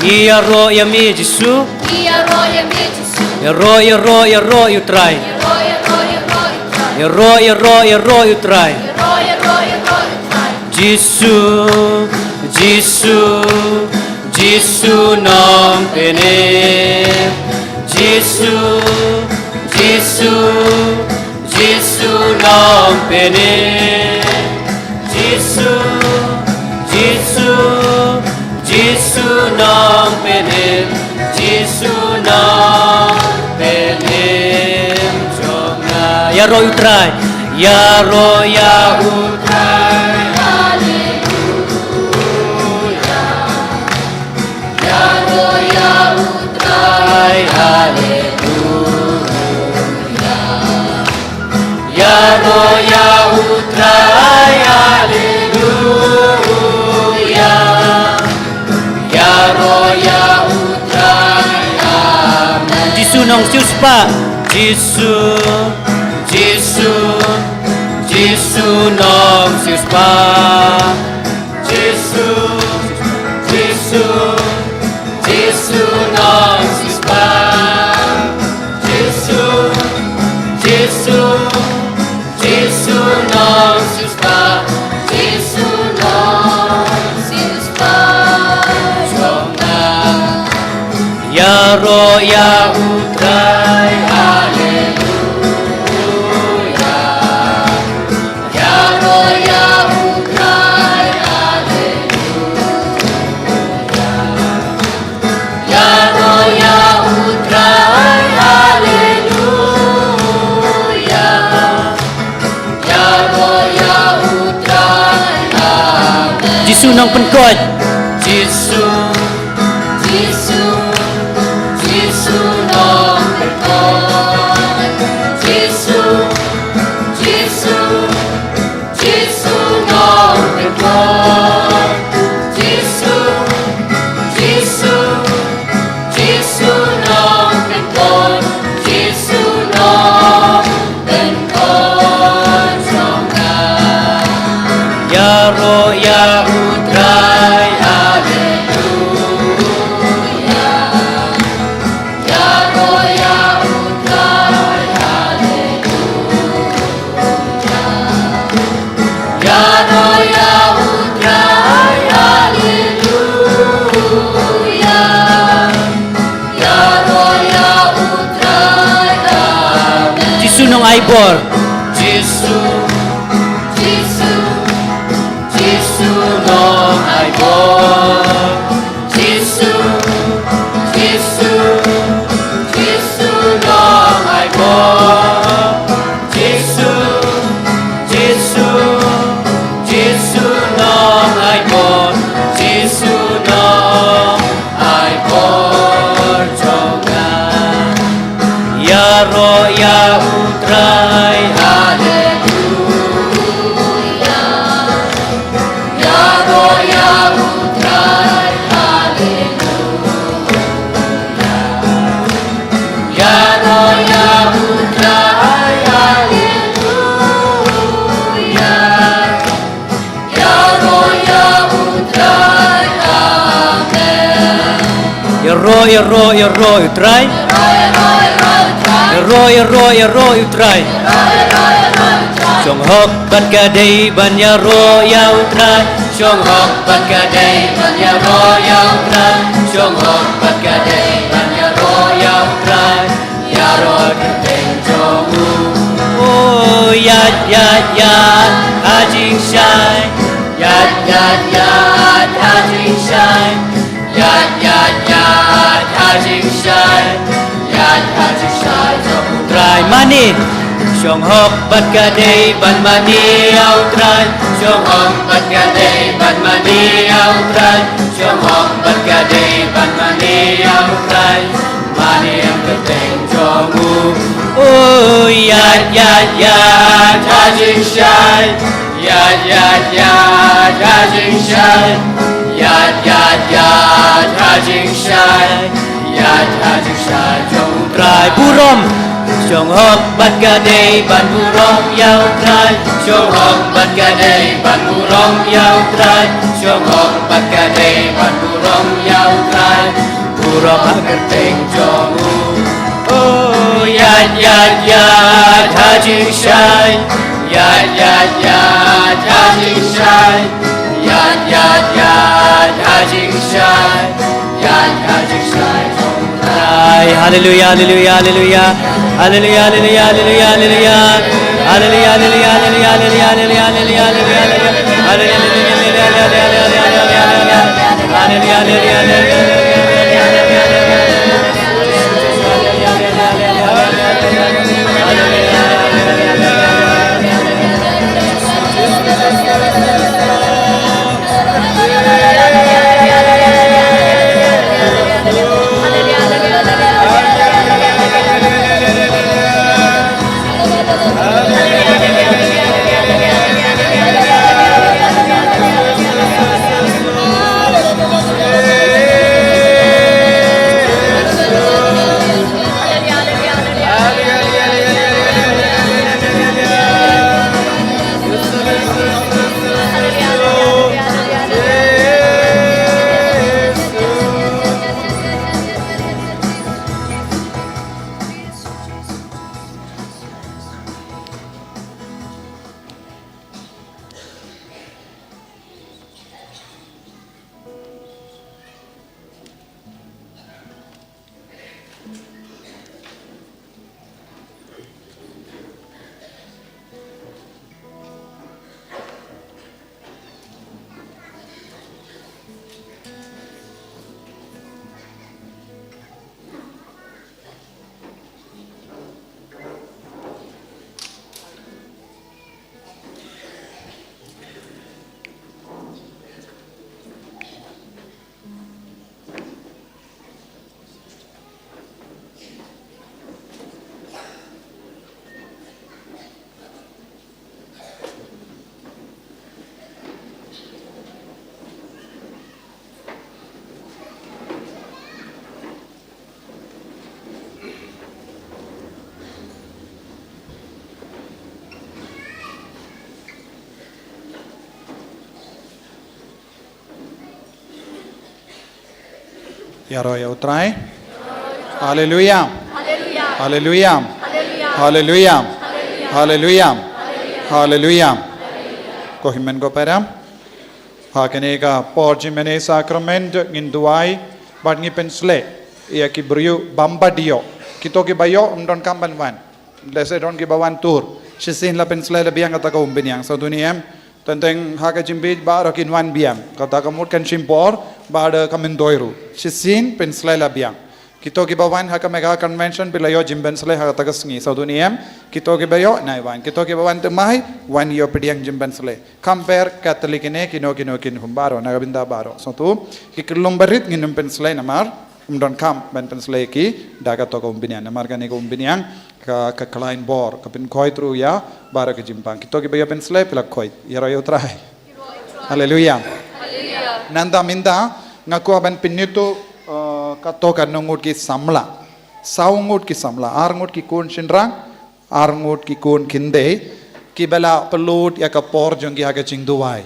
Ia ro ya mi Jisu. Ia roia me Gesù. Ya ro you try. Ia roia trai. Ya ro you try. Ia roia trai. Jisu, Jisu, Jisu nom penem. Jisu, Jisu, Jisu nom penem. Jisu, Jisu, Jisu nom penem. Jisu nom penem. Jonga. Ya ro you try. Ya ro ya you try. Ya Roya Utrai, Haleluya. Ya Roya Utrai, Amen. Jisu nong sius pa. Jisu, Jisu, Jisu nong sius pa. Jisu, Jisu, Jisu nong sius pa. Jisu, Jisu, Jisu nong sius pa. Jisu nong sius pa. Jonga. Ya Roya Utrai, Haleluya. Ya Roya Utrai, Haleluya. Ya Roya Utrai, Haleluya. Ya Roya Utrai, Amen. Jisu nong penkot. Jisu, Jisu, Jisu nong penkot. Jisu, Jisu, Jisu nong penkot. Jisu, Jisu, Jisu nong penkot. Jisu nong penkot. Jonga. Ya Roya Utrai, Haleluya. Ya Roya Utrai, Haleluya. Ya Roya Utrai, Haleluya. Ya Roya Utrai, Amen. Jisu nong aibor. Jisu, Jisu, Jisu nong aibor. Jisu, Jisu, Jisu nong aibor. Jisu, Jisu, Jisu nong aibor. Jisu nong aibor. Jonga. Ya Roya Utrai, Haleluya. Ya Roya Utrai, Haleluya. Ya Roya Utrai, Haleluya. Ya Roya Utrai, Amen. Ya ro Utrai. Ya ro Utrai. Chong hok ban ka day ban ya ro ya Utrai. Chong hok ban ka day ban ya ro ya Utrai. Chong hok ban ka day ban ya ro ya Utrai. Ya ro ka teng chong u. Oh yat hajing shai. Yat hajing shai. Yat hajing shai. Yat hajing shai chong Utrai mani. Chong hok bat ka day ban mani ya Utrai. Chong hok bat ka day ban mani ya Utrai. Chong hok bat ka day ban mani ya Utrai. Mani yang keteng chong u. Oh yat hajing shai. Yat hajing shai. Yat hajing shai. Yat hajing shai chong Utrai burom. Chong hok bat ka day ban burom ya Utrai. Chong hok bat ka day ban burom ya Utrai. Chong hok bat ka day ban burom ya Utrai. Pura pagerteng jomu Oh yat yat yat Hajing Shai Yat yat yat Hajing Shai Yat yat yat Hajing Shai Yat Hajing Shai Hallelujah hallelujah hallelujah Hallelujah hallelujah hallelujah hallelujah Hallelujah hallelujah hallelujah hallelujah hallelujah Yaro ya utrai. Hallelujah. Hallelujah. Hallelujah. Hallelujah. Hallelujah. Hallelujah. Hallelujah. Kohimen ko pera. Hakene ka porjimene sacrament nginduai badngi pensle ia ki briu bambadio. Kito ki bayo umdon kamban wan. Lese don ki bawan tur. Shisin la pensle la biang kata ka umbiniang. So duniem tenteng haka jimbit baro kinwan biang. Kata ka mut kan shimpor bada kamindoiru. Shisin pensle la biang. Kito ki bawan haka mega convention pilayo jimbensle haka tagasngi. So duniem kito ki bayo naiwan. Kito ki bawan temai wan yo pediang jimbensle. Compare Catholic ne kino kin humbaro nagabinda baro. So tu ki kilumbarit nginum pensle namar umdon kam ben pensle ki daga to ko umbinian namar kan ko umbiniang ka klein bor ka pin koi tru ya bara ke jimpang. Kito ki bayo pensle pilak koi. Yaro yo try. Hallelujah. Hallelujah. Nanda minda ngaku aban pinito kato kanungut ki samla saungut ki samla arngut ki kun shinrang arngut ki kun kinde ki bala pelut ya ka por jongi haga chingduwai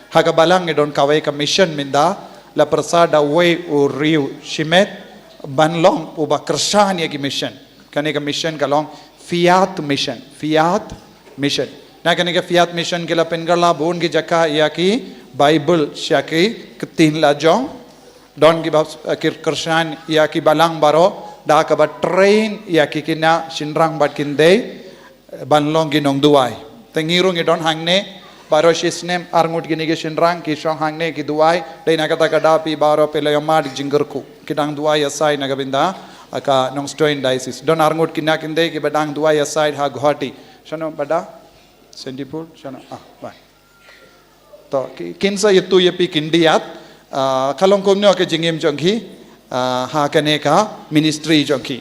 haga balang edon kawai ka mission minda la persada way u riu shimet banlong uba kershan ya ki mission kane ka mission kalong fiat mission na kane ka fiat mission kila pengala bun ki jaka ya ki bible syaki ketin la jong don give kirshan ya ki balang baro da ka ba train ya ki kina shinrang bat kinde banlong ginong duai tengirung idon hangne baro shisnem arngut gini ge shinrang ki shong hangne ki duai dei na kata kada pi baro pele yamad jingerku kidang duai asai na gabinda aka nong stoin diocese don arngut kina kinde ki badang duai asai ha guwahati shano bada sendipur shano bye to kinsa yetu yepi kindiat kalong komno ke jingim jongki ha kane ka ministry jongki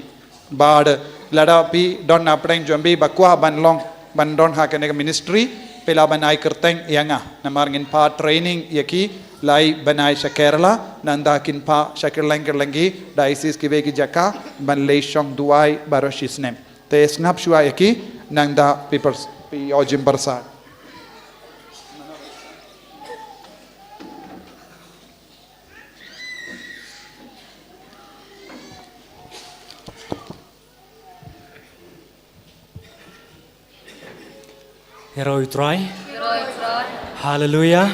bad lada pi don apreng jombi bakwa banlong bandon ha kane ka ministry pela banai kerteng yanga namar ngin pa training yaki lai banai sa Kerala nanda kin pa sa kerlengi diocese ki veki jaka ban le shong duai baroshisnem te snap shua yaki nanda papers pi ojim barsa Hero Troy. Hallelujah.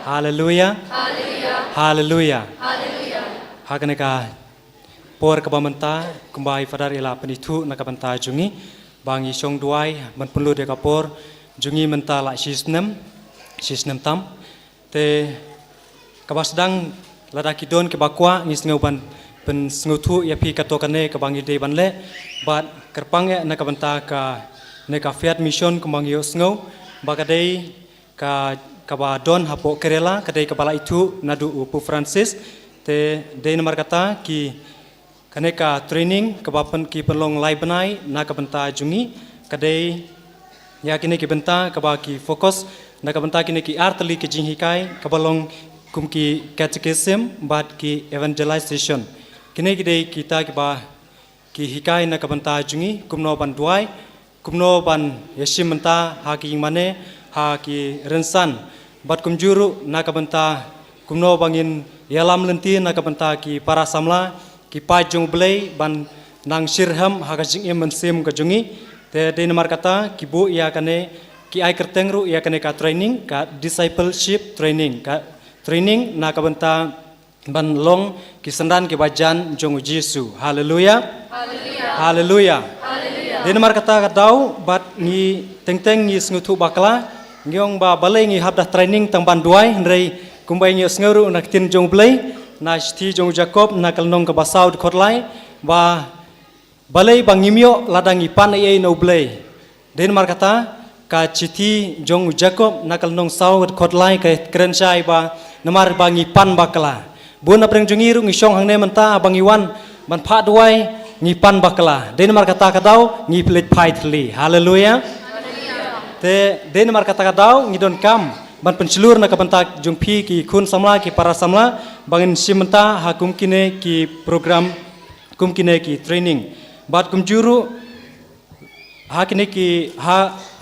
Hallelujah. Hallelujah. Hakaneka por kabamanta kumbai fadar ila penitu nakabanta jungi bang isong duai man perlu de kapor jungi menta la sisnem tam te kabasdang ladaki don ke bakwa ngis ngauban pen sengutu ya pi katokane ke bangi de banle bat kerpange nakabanta ka neka fiat mission kembang yo sngau bakadei ka kaba don hapo kerela kadai kabala itu nadu upu Francis te de nomor kata ki kaneka training kebapan ki penlong lai benai nak benta jungi kadai ya kini ki benta kaba ki fokus nak benta kini ki artli ki jinghikai kabalong kum ki catechism bat ki evangelization kini kidai kita kiba ki hikai nak benta jungi kumno ban duai kumno ban yesim benta ha ki mane ha ki rensan bat kumjuru nak benta kumno bangin yalam lenti nak benta ki para samla ki pajung belai ban nang sirham hakajing mensim kajungi te de nomor kata ki bu ia kane ki ai kertengru ia kane ka training ka discipleship training ka training nak benta ban long ki sendan ki bajan jong Yesu haleluya haleluya de nomor kata kadau bat ni teng-teng ni sengutu bakla ngiong ba balai ngi habda training tang ban duai ndrei kumbai ngi snguru nak tin jong belai na sti jong Jacob na kalnong ka basau de khotlai ba balai bangimyo ladangi pan ai no blai den mar kata ka chiti jong Jacob na kalnong sau de khotlai ka krenchai ba namar bangi pan bakla bun apreng jongiru ngi song hangne menta bangi wan ban pha duai ngi pan bakla den mar kata kadau ngi plet phai thli haleluya te den mar kata kadau ngi don kam ban pencelur na kabentak jung pi ki kun samla ki para samla bangin simenta hakum kine ki program kum kine ki training bat kum juru hakine ki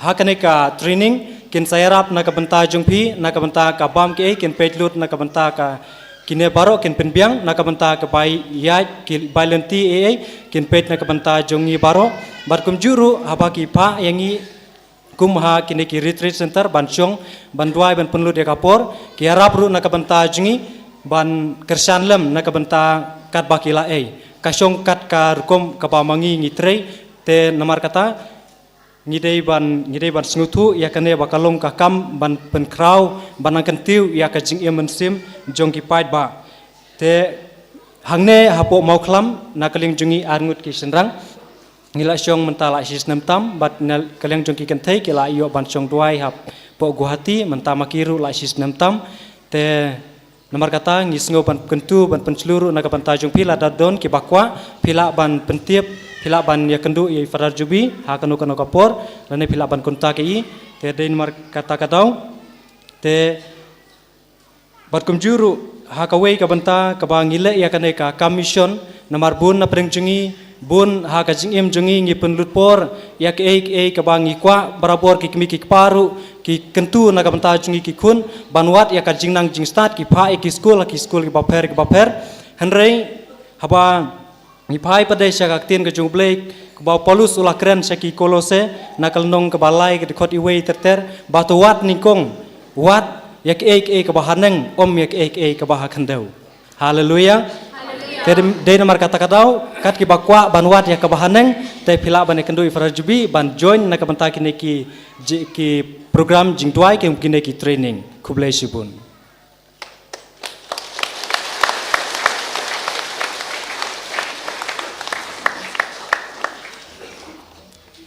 hakane ka training kin sayarap na kabenta jung pi na kabenta ka bam ki kin petlut na kabenta ka kine baro kin penbiang na kabenta ka bai ya ki bailenti kin pet na kabenta jungi baro bat kum juru habaki pa yangi kumha kini ki retreat center ban syong ban duai ban penlu de kapor ki harap ru nak benta jungi ban kersan lem nak benta kat bakila ka syong kat ka rukom ka pamangi ngitrei te namar kata ngidei ban sengutu ya kane bakalong ka kam ban penkrau ban kentiu ya ka jing emensim jong ki pait ba te hangne hapo mau klam nakaling jungi arngut ki senrang ngila syong mentala sistem tam bat kalian jongki kentai kila iyo ban syong duai hap po guhati mentama kiru la sistem tam te nomor kata ngisngo ban kentu ban penceluru naga ban tajung pila dadon ki bakwa pila ban pentiep pila ban ya kendu i fadar jubi ha kanu kanu kapor lane pila ban kunta ki te de nomor kata katau te bat kumjuru ha kawei ka banta ka bangile ya kane ka commission nomor bun na prengjengi bun ha ka jing em jungi ngi penlut por ya ke ka bangi kwa barabor ki kimi ki paru ki kentu na ka banta jungi ki kun banwat ya ka jing nang jing start ki pha ki school ki baper henrei haba ngi phai padesha ka tin ka jung blake ka ba polus ula kren sa ki kolose na kalnong ka balai ka khot iwei terter batu wat ningkong wat ya ke ka bahaneng ya ke ka bahakandau haleluya de nomor kata kadau kat ki bakwa banwat ya kabahaneng te pila ban kendu ifrajubi ban join na kabanta kini ki program jingtuai ki kini ki training kublai sibun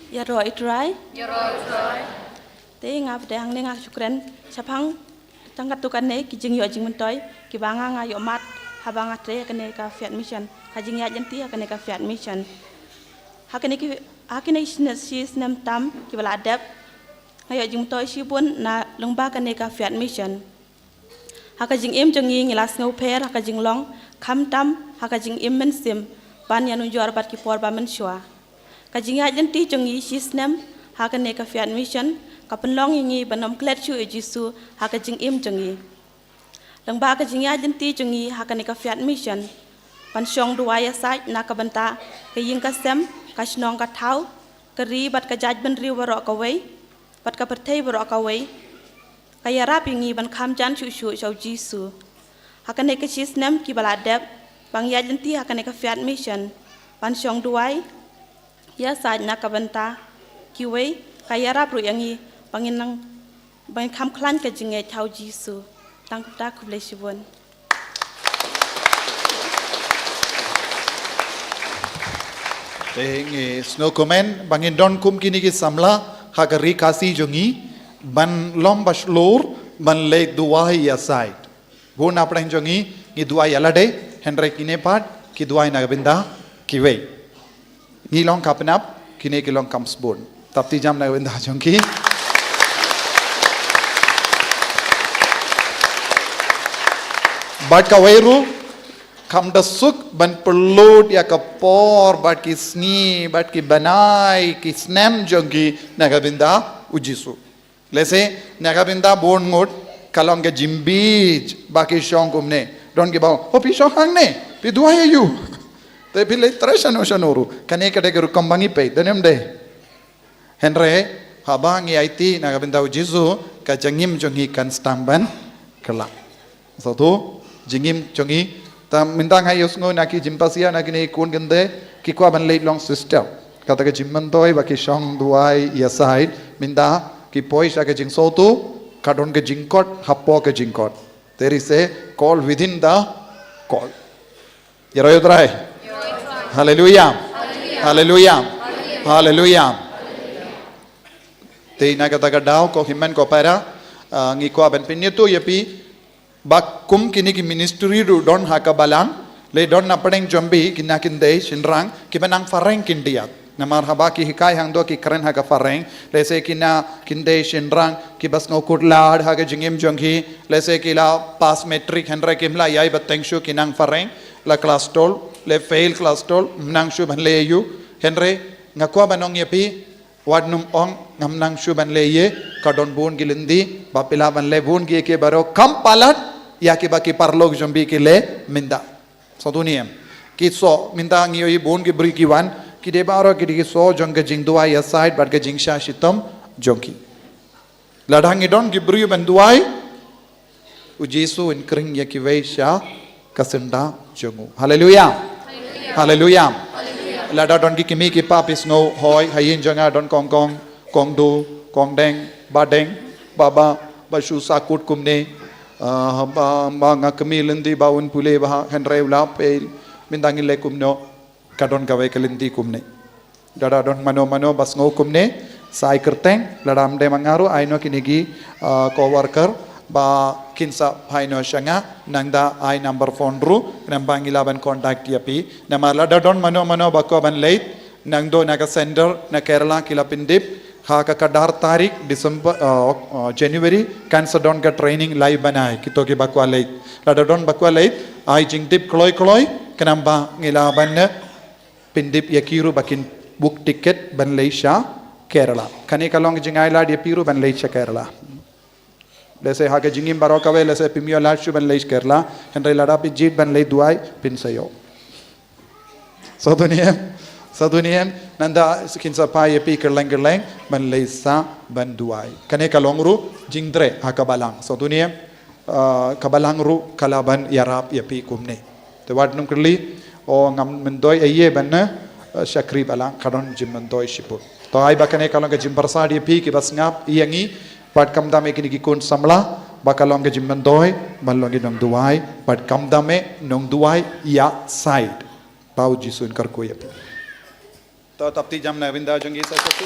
ya roi trai te ngap de hang ne ngak chukren sapang tangkat tukane ki jing yo jing mentoy ki banga ngayo mat habang atre kene ka fiat mission hajing ya jenti kene ka fiat mission hakene sis nem tam ki bala adab ngayo jing toy sibun na longba kene ka fiat mission hakajing em jongi ngilas ngau per hakajing long kham tam hakajing em men sim ban ya nu jor bat ki por ba men shwa kajing ya jenti jongi sis nem hakene ka fiat mission ka penlong ngi banom klet chu Jesu hakajing em jongi Lang ba ka jingya jenti jungi hakane ka fiat mission pan syong duaya sai na ka banta ka ying ka sem ka snong ka thau ka ri bat ka jaj ben ri waro ka wei pat ka pertei bro ka wei kaya rap ingi ban kham jan chu chu chau jisu hakane ka chis nem ki baladep bang ya jenti hakane ka fiat mission ban shong duai ya sa na ka banta ki wei kaya rap ru yangi bangin nang bang kham klan ka jinge chau jisu tang ta ku bless you bon Snow comment bangin don kum kini ki samla hagari kasi jongi ban lom baslor ban le duai ya side bon apna jongi ni duai alade henry kine pat ki duai na binda kiwe ni long kapnap kine ki long comes bon tapti jam na binda jongi bat ka weiru kam da suk ban perlod ya kapor bat ki sni bat ki banai ki snem jongi nagabinda ujisu lese nagabinda bon ngot kalong ke jimbij baki shong kumne don ki baw ho pi shong hang ne pi duaya yu te pi le trashano shanoru kane kade ke rukambangi pe denem de henre habangi aiti nagabinda ujisu ka jangim jongi kan stamban kala so tu jingim jongi tam mintang hayos ngo naki jimpasia naki ne kun gende ki kwa ban late long system kata ke jimman toy baki shong duai ya side minda ki poisa ke jing sotu kadon ke jingkot happo ke jingkot there is a call within the call yero try hallelujah hallelujah hallelujah te na kata ka daw ko himman ko para ngi ko ban pinyetu yapi bak kum kini ki ministry ru don hakabalang le don napadeng jombi kinakin dei shinrang kibanang fareng kindiat namar haba ki hikai hang do ki karen haga fareng le se kina kinde shinrang ki bas no kutlad haga jingim jonghi le se kila pass metric henra kimla yai bateng shu kinang fareng la class tol le fail class tol nang shu ban le yu henre ngakwa banong yepi wadnum ong ngamnang shu ban le ye kadon bun gilindi bapila ban le bun gi ke baro kam palat ya ki baki parlog jombi ke le minda so duniem ki so minda ngi oi bon ki bri ki wan ki de baro ki di so jong ke jing duai ya side bar ke jing sha shitam jongki ladang i don ki bri ban duai u jesu in kring ya ki ve sha kasenda jongu hallelujah hallelujah lada don ki kimi ki papis no hoi hayin jonga don kong kong kong du kong deng ba deng baba bashu sakut kumne ba ngakmi lendi baun pule ba henre ula pel mindangi le kumno kadon gawe kelindi kumne dada don mano bas ngo kumne sai kerteng ladam de mangaru aino kinigi co-worker ba kinsa haino shanga nangda ai number phone ru nambangi laban contact yapi namar lada don mano ba ko ban late nangdo naga sender na Kerala kila pindip Haka kadar tarik December January cancer don ka training live banai kito ki bakwa late lada don bakwa late ai jing dip kloi kenamba ngila ban pindip yakiru bakin book ticket ban leisha Kerala kane kalong jing ai lad yapiru ban leisha Kerala lese haka jingim barokawe lese pimio lashu ban leish Kerala henry lada pi jit ban lei duai pin sayo so duniem nanda kinsa pa yepi kerleng ban leisa ban duai kane kalongru jingdre hakabalang so duniem kabalang ru kalaban yarap yepi kumne te wadnum kerli o ngam mendoi aye ban shakri balang kadon jim mendoi shipu to ai bakane kalong ke jim barsad yepi ki bas ngap yangi pat kam dame kini ki kun samla bakalong ke jim mendoi balong ki nong duai pat kam dame nong duai ya side pau jisun karko yepi तो तप्ती जम नविंदा जंगी ससुती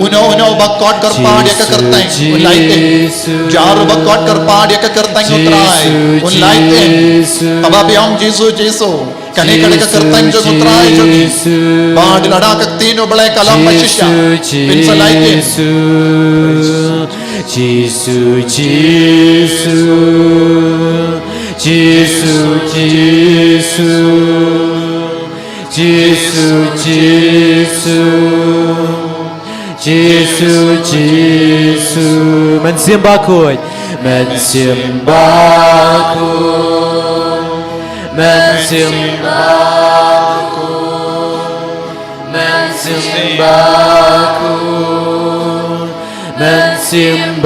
Uno bakot kerpa dia ke kerteng un laitin. Jaru bakot kerpa dia ke kerteng utrai un laitin. Aba biam Jisu kane kane ke kerteng jo utrai jo ni. Bad lada ke tino belai kalam masisya. Bin salaitin. Jesus, Jesus, Jesus, Jesus, Jesus, Jesus, Jesus, mensimbakui, mensimbakui, mensimbakui, mensimbakui. Mensimbaku,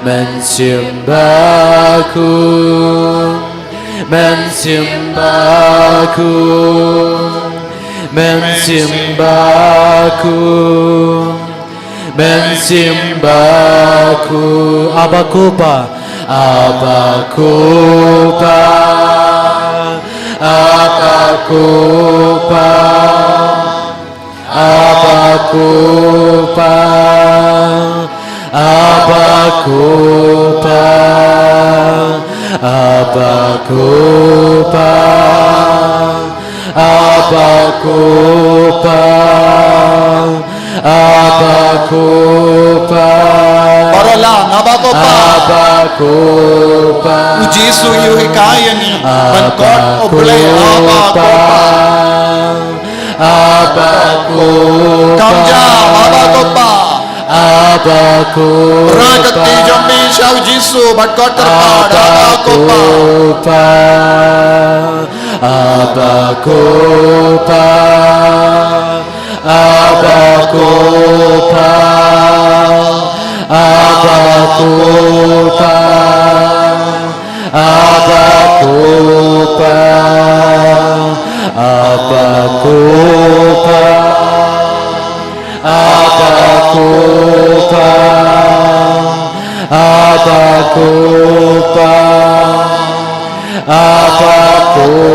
mensimbaku, mensimbaku, mensimbaku, mensimbaku. Abakupa, abakupa, abakupa. Abakupa, abakupa, abakupa, abakupa, abakupa. Paralang abakupa. Abakupa. Jisu yuhikayan ni. Bangkot oblay abakupa. Abakupa, Kamja abakupa. Abakupa, Rakati jambi shau Jisu bakot kerpa abakupa. Abakupa, abakupa, abakupa, abakupa. Abakupa, abakupa, abakupa, abakupa.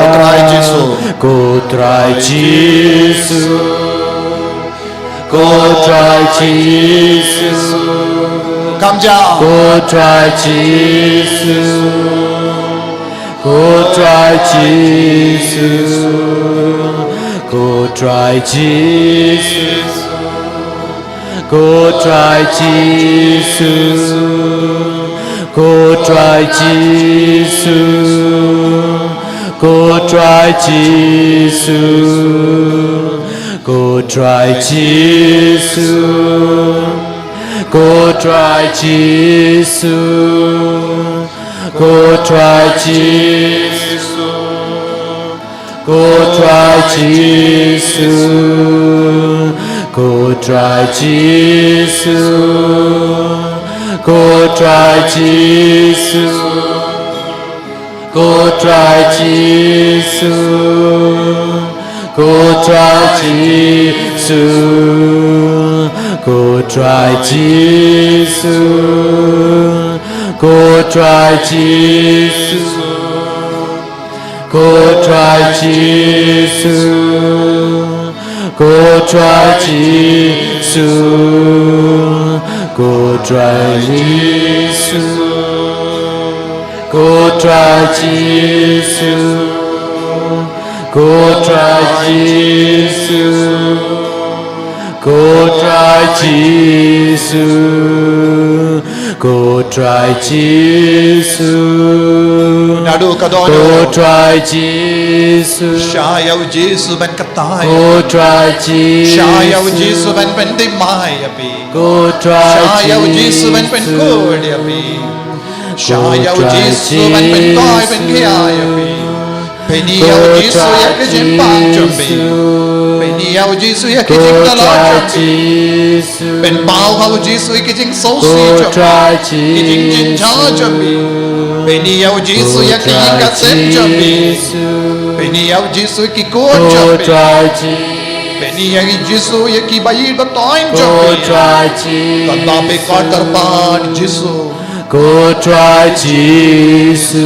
Kutrai Jisu, Kutrai Jisu, kutrai Jisu, Kamja kutrai Jisu. Go try Jesus, go try Jesus, go try Jesus, go try Jesus, go try Jesus, go try Jesus, go try Jesus. Go try Jesus. Go try Jesus. Go try Jesus. Go try Jesus. Go try Jesus. Go try Jesus. Go try Jesus. Go try Jesus. Go try Jesus. Go try Jesus. Go try Jesus. Go try Jesus. Go try Jesus. Go try Jesus. Go try Jesus. Nadu kadon. Go try Jesus. Shayau Jisu ben katai. Go try Jesus. Shayau Jisu ben pendimai api. Go try Shayau Jisu ben penkod api. Shayau Jisu ben penkai penkiai api. Peniau Jisu ya kejimpan jombi. Peniau Jisu ya kejim dalam jombi. Ben bau hau Jisu ya kejim sosi jombi. Kejim jinja jombi. Peniau Jisu ya kejim kasem jombi. Peniau Jisu ya kikot jombi. Peniau Jisu ya kibayir batoin jombi. Kata pekot terpan Jisu. Go try Jesus.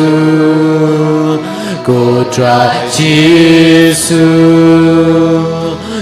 Go try Jesus.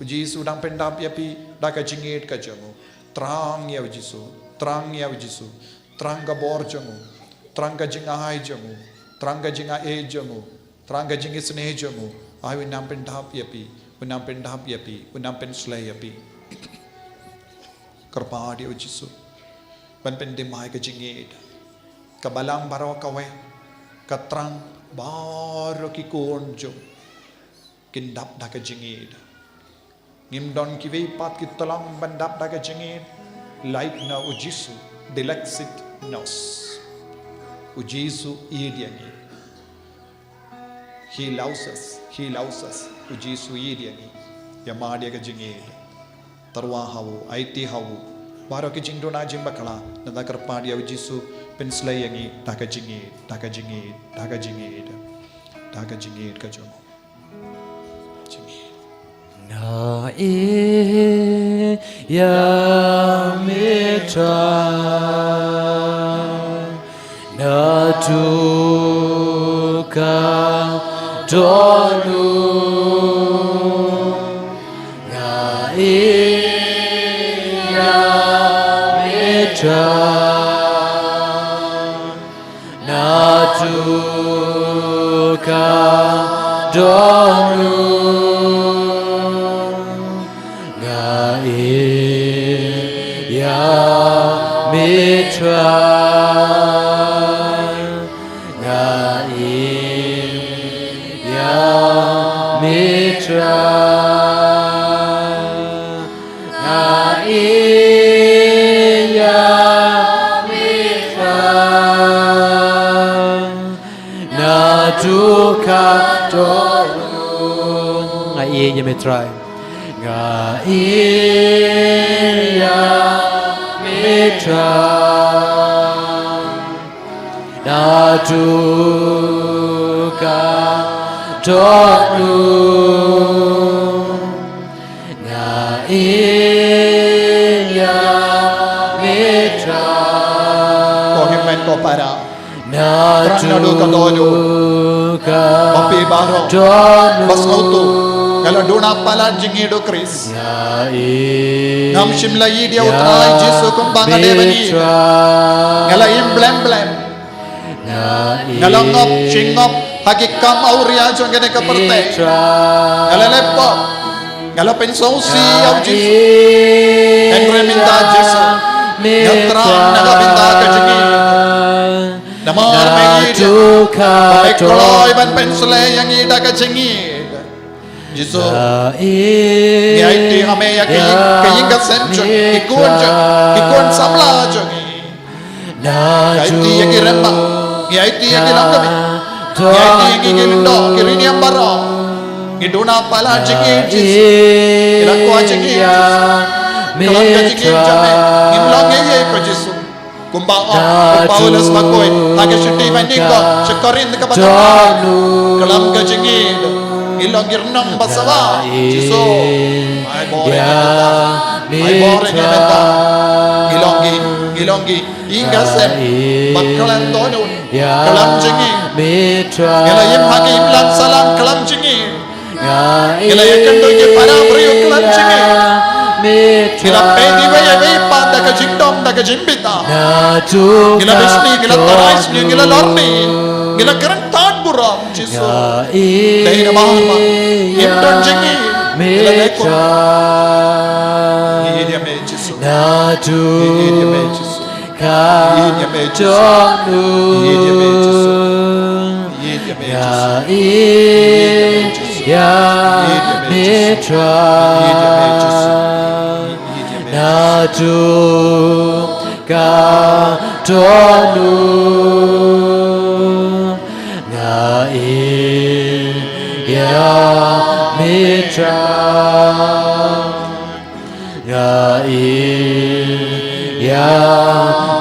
Uji Yesu dang pendap yapi daka jingit ka jangu. Terang ya Uji Yesu, terang ya Uji Yesu. Terang ka bor jangu, terang ka jinga hai jangu, terang ka jinga e jangu, terang ka jingi sneh jangu. Ai unam pendap yapi, unam pendap yapi, unam penslay yapi. Kerpa dia Uji Yesu. Ban pendemai ka jingit. Kabalang baraw kawe, katrang baro ki konjo. Kindap daka jingit. Ngimdon ki veipat ki talang bandap daka jingit. Like na Uji Yesu, dilexit nos. Uji Yesu idiangi. He loves us, He loves us. Uji Yesu idiangi. Yamadia ka jingit. Tarwa hawu, aiti hawu. Baro ki jingdo na jimbakala. Nanda kerpadia Uji Yesu penslayangi daka jingit, daka jingit, daka jingit. Daka jingit ka jomo. Na ya mitra na tuka donu na ya mitra na tuka donu Mitra ya Mitra ya Mitra na duka tolong ya Mitra ya Mitra na duka tonu na iya Mitra Kohimen ko para na duka Papi baro tonu bas auto kalau dona pala jingido Chris ngam shimla yi dia utrai Jesu kumbanga devani ngala emblem ngala ngop chingop hakikam auria jongene ka perte ngala lepo ngala pensosi au Jesuendre minta Jesu ngatra naga minta ka jingi namar mengi dia ekoloy ban pensle yang ida ka jingi Jesu ngai hame ya kayin ka sencho ikun samla jongi ngai ya kiremba ngai ya kilangami ngai ya kilindo kirini ambaro ngiduna pala jingi Jesu ilako jingi kalam ka jingi jame ngimlong ye ko Jesu kumbang Paulus makoy hage shiti bandingo shikorin ka bata kalam ka jingi ilongir nang basawa Jesu ay boring menta ilonggi ingasem bakalan donun kalam jingi ilayim hagi imlan salam kalam jingi ilayim doge para brio kalam jingi ila pedi way pada ka jingdom da ka jimbita ila bisni ila tarais ni ila lorni ila kerentan buram Jesu dai na mahama imton jingi ila leko dia me Jesu dia me Jesu dia me Jesu dia me Jesu dia me Jesu ya Mitra na duka tonu na ya Mitra ya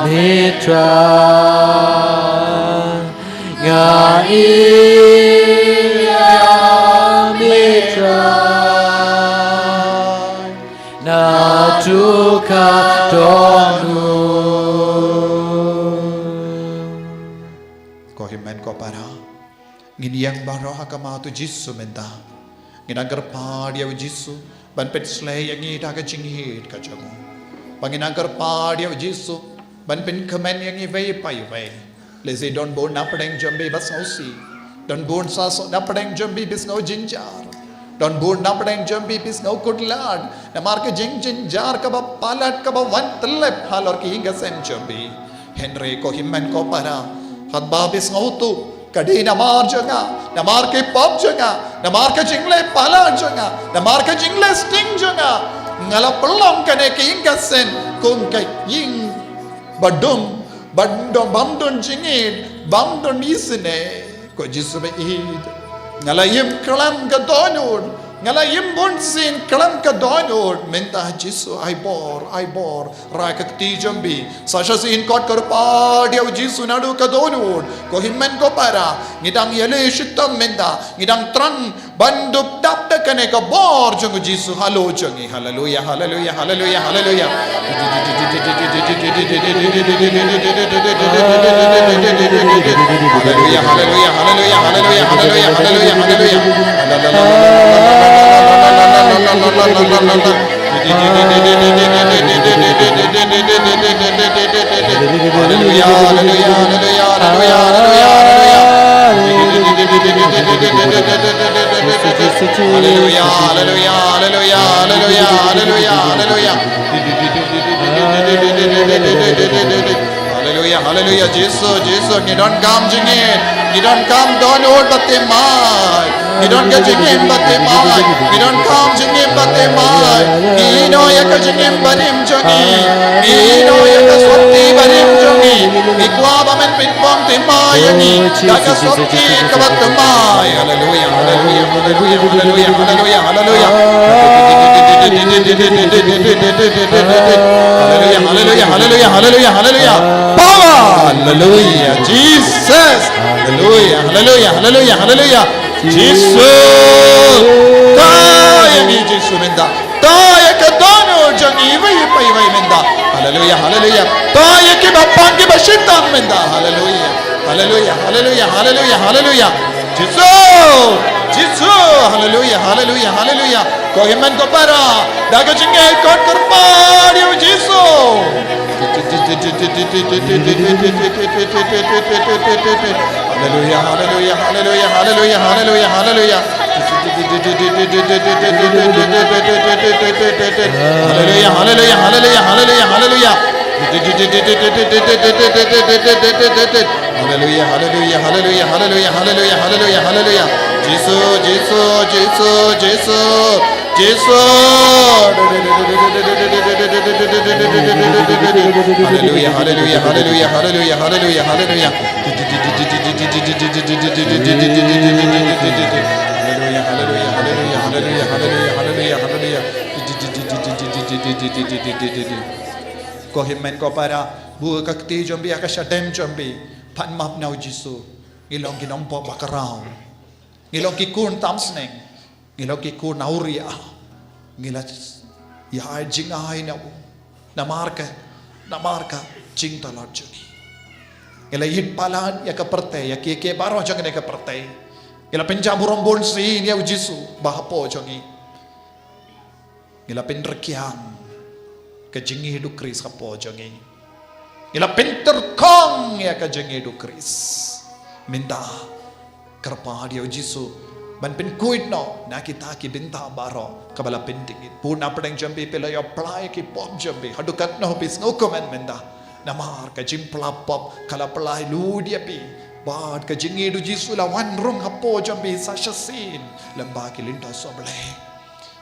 Mitra ya Mitra na duka tonu ko himen ko para nginiang baro hakama tu Jesu menta nginagar pa dia Jesu ban pet slay yang ni dah kecing hit kacamu bangin angker padia Yesu ban pen kemen yang ni vei pai vei lezi don bon na pedeng jambi bas ngausi don bon sa so na pedeng jambi bis ngau jinjar don bon na pedeng jambi bis ngau kudlad na mar ke jinjar ka ba palat ka ba wan telep halor ki hingga sen jambi Henry ko himmen ko para hat ba bis ngau tu kadi na mar janga na mar ke pop janga na mar ke jingle pala janga na mar ke jingle sting janga ngala pelong kane ke hingga sen kung kai ying badum bandon bandon jingid bandon isne ko Yesu be id ngala yim kelam ka donur ngala yim bon sin kelam ka donur menta Yesu I bor ra ka ti jambi sasha sin kot kar pa dia Yesu nadu ka donur ko himmen ko para ngidang yele shitam menta ngidang trang bandup dap de kane ka bor jong Yesu halo jongi hallelujah hallelujah hallelujah hallelujah hallelujah hallelujah hallelujah hallelujah hallelujah hallelujah hallelujah hallelujah Jesus you don't come jingin you don't come don't hold but they mai you don't get jingin but they mai you don't come jingin but they mai ino ya ka jingin barim jongi ino ya ka swati barim jongi ikwa ba men pin pong te mai ni da ka swati ka bat mai hallelujah hallelujah hallelujah hallelujah hallelujah hallelujah hallelujah hallelujah hallelujah hallelujah power hallelujah Jesus hallelujah hallelujah hallelujah hallelujah Jesus taya ni Jesus menda taya ka dono jangi vai pai menda hallelujah hallelujah taya ke bapang ke bashitan menda hallelujah hallelujah hallelujah hallelujah hallelujah Jesus Jesus hallelujah hallelujah hallelujah ko himan ko para daga jinge kot karpadi Jesus hallelujah hallelujah hallelujah hallelujah hallelujah hallelujah hallelujah hallelujah hallelujah hallelujah hallelujah hallelujah hallelujah hallelujah hallelujah hallelujah hallelujah hallelujah Jesus Jesus Jesus Jesus Jesus hallelujah hallelujah hallelujah hallelujah hallelujah hallelujah ko himmen ko para bu ka ti jombi ka shatem jombi phan map nau Yesu ngilong ginompo bakarau ngilong ki kun tamsneng ngilong ki kun nauria ngila ya jingai na marka jing talot jogi ngila hit palan ya ka perte ya ke baro jang ne ka perte ngila penjaburom bonsi ni Yesu bahapo jogi ngila penrekiang ka jingi hidu Kris kapo jogi ngila penterkong ya ka jingi hidu Kris minta karpa dia Yesu ban pen kuit no na kita ki binta baro kabala pentingit puna pedang jambi pela yo plai ki pop jambi hadukat no bis no comment menda namar ka jim pop kala plai lu dia pi bad ka jingi du Yesu la wan rong hapo jambi sa shasin lamba ki linda soble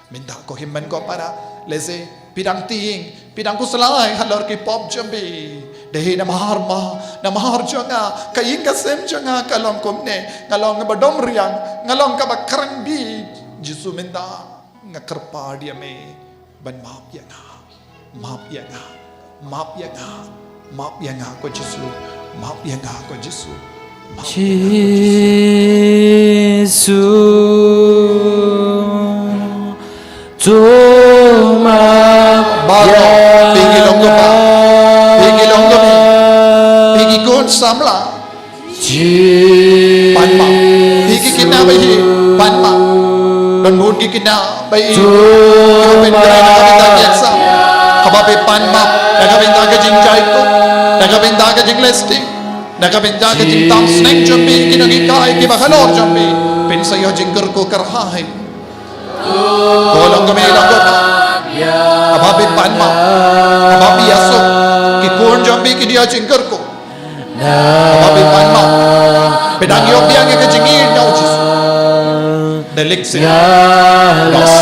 minta ko himmen ko para leze pidang ting pidang kusalai halor ki pop jambi dehi namahar jonga kaing kasem jonga kalong komne ngalong badom riang ngalong ka bakrang bi Yesu minta ngakerpa dia me ban maaf ya nga ko Yesu maaf ya nga ko Yesu Yesu Tuma baro pingi longgo pa pingi longgo mi pingi kun samla panma pingi kita bayi panma dan bun kikina bai kibapinda nakabinda kiaksa habapi panmap nakabinda ka jing jaiko nakabinda ka jing lesti nakabinda ka jing tam snake jambi kinagikai kibakalor jambi pinsayo jing gerko karhai kolong gamilang ko habapi panmap habapi yasok kikun jambi kidia jing gerko habapi panmap pedang yobiang ka jingin na ujisu Nelixin Dos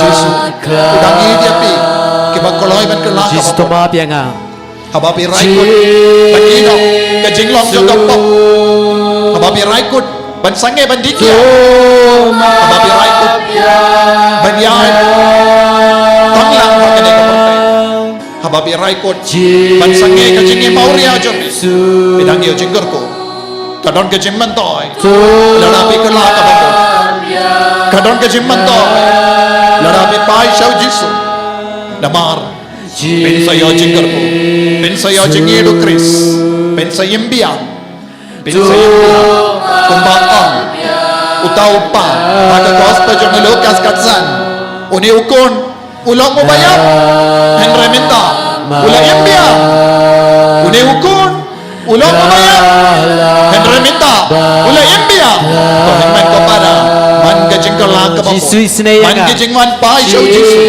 Jesus Udangi dia pi Kibagkoloy man kelak Jesus toma pianga. Habapi raikut Bagino Kajinglong jogapok Habapi raikut Bansange bandikya Habapi raikut Banyan Tanglang makanya kepertai Habapi raikut Bansange kajingi mauria jomi Bidangi ojinggurko Kadon ke jimmantoy larapi kelak kabako kadon ke jimmantoy larapi pai shau jisu damar pensayo jinggerko pensayo jingidu kris pensayimbiang kumbang utau pa pada kospa jong lukas katsan uni ukun ulang mubayab henry minta ulang imbiang uni ukun ulang mubayab Henry minta ulay imbia Tuhan man ko para man gajing kelak kebapo man gajing man pa show Jesus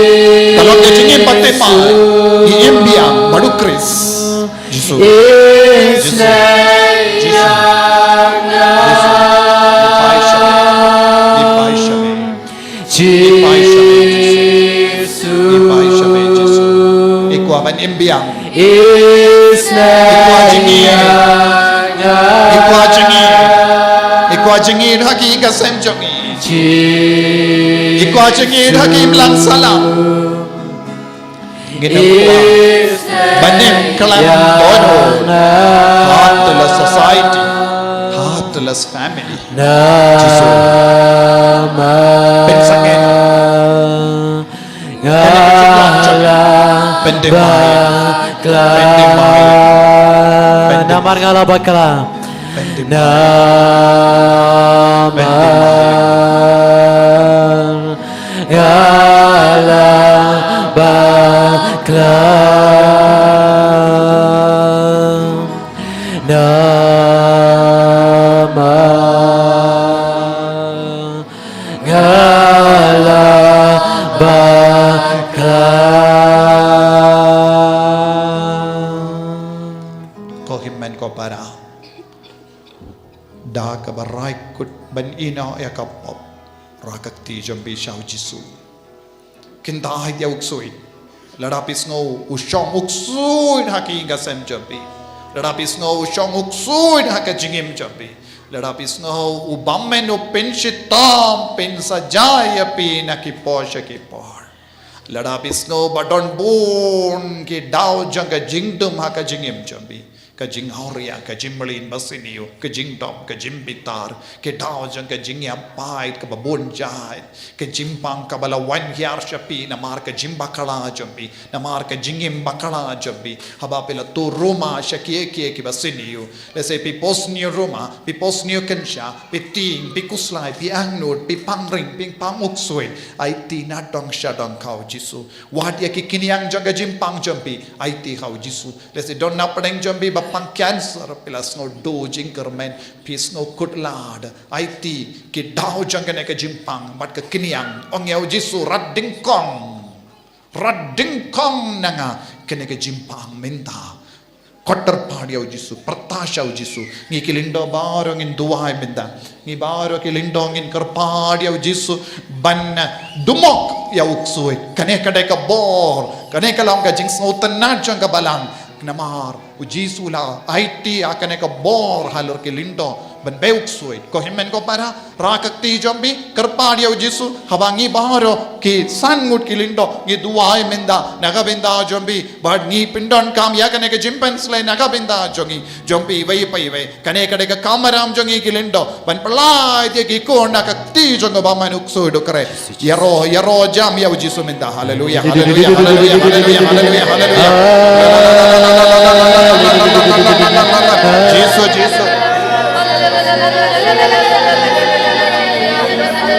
kalau gajing empate pa iimbia madu Chris Jesus Jesus Ikwa ban imbiang Ikwa jengir haki kasem jongi Ikwa jengir haki melang salam Ginamukha Banim kalam dono Heartless society Heartless family Jesus Pensangin Pendemai Namar ngala bakala Baraikut ban ina ya kapop rakakti jambi shau jisu kinta dia uksui ladapis ngo ushong uksuin haki gasem jambi ladapis ngo ushong uksuin haka jingim jambi ladapis ngo ubammen u penshitam pensajaya pi nakiposha kipor ladapis ngo badon bun ki dau janga jingdum haka jingim jambi Kajing Auria, Kajim Malin Basinio, Kajing Tom, Kajim Bitar, Ketaujan, Kajing Yapait, Kababun Jai, Kajim Pang Kabala Wan Yar Shapi, Namar Kajim Bakala Jambi, Namar Kajingim Bakala Jambi, Habapila tu Roma, Shakieki Basinio, let's say Piposnio Roma, Piposnio Kensha, Piting, Pikuslai, Piangnut, Pipangring, Ping Pamuksui, IT Natong Shadong Kau Jisu, Wadiaki Kiniang Jangajim Pang Jambi, IT How Jisu, let's say Don Napadang Jambi, pang cancer pilas no do jingkermen pis no kutlad IT ki dau jangane ka jimpang mat ka kiniang ong yau jisu radding kong nanga kene ka jimpang minta kotter padiau jisu pertasau jisu ngi kilindo baro ngin duai minta ngi baro kilindo ngin kerpadiau jisu ban dumok ya uksui kane kadai ka bor kane ka long ka jing snoten na jang ka balang namar ujisu la IT akan ka bor halur ke lindo ban beuk suit ko himen ko para rakakti jambi kerpadia ujisu habangi baro ki sangut ki lindo ngi duai menda naga benda jambi bad ngi pindon kam ya kane ka jimpens le naga benda jongi jambi wei pai wei kane kade ka kamaram jongi ki lindo ban pelai dia ki ko nakakti jongo ba manuk su do kare yaro jam ya ujisu menda haleluya haleluya haleluya haleluya haleluya haleluya Jesus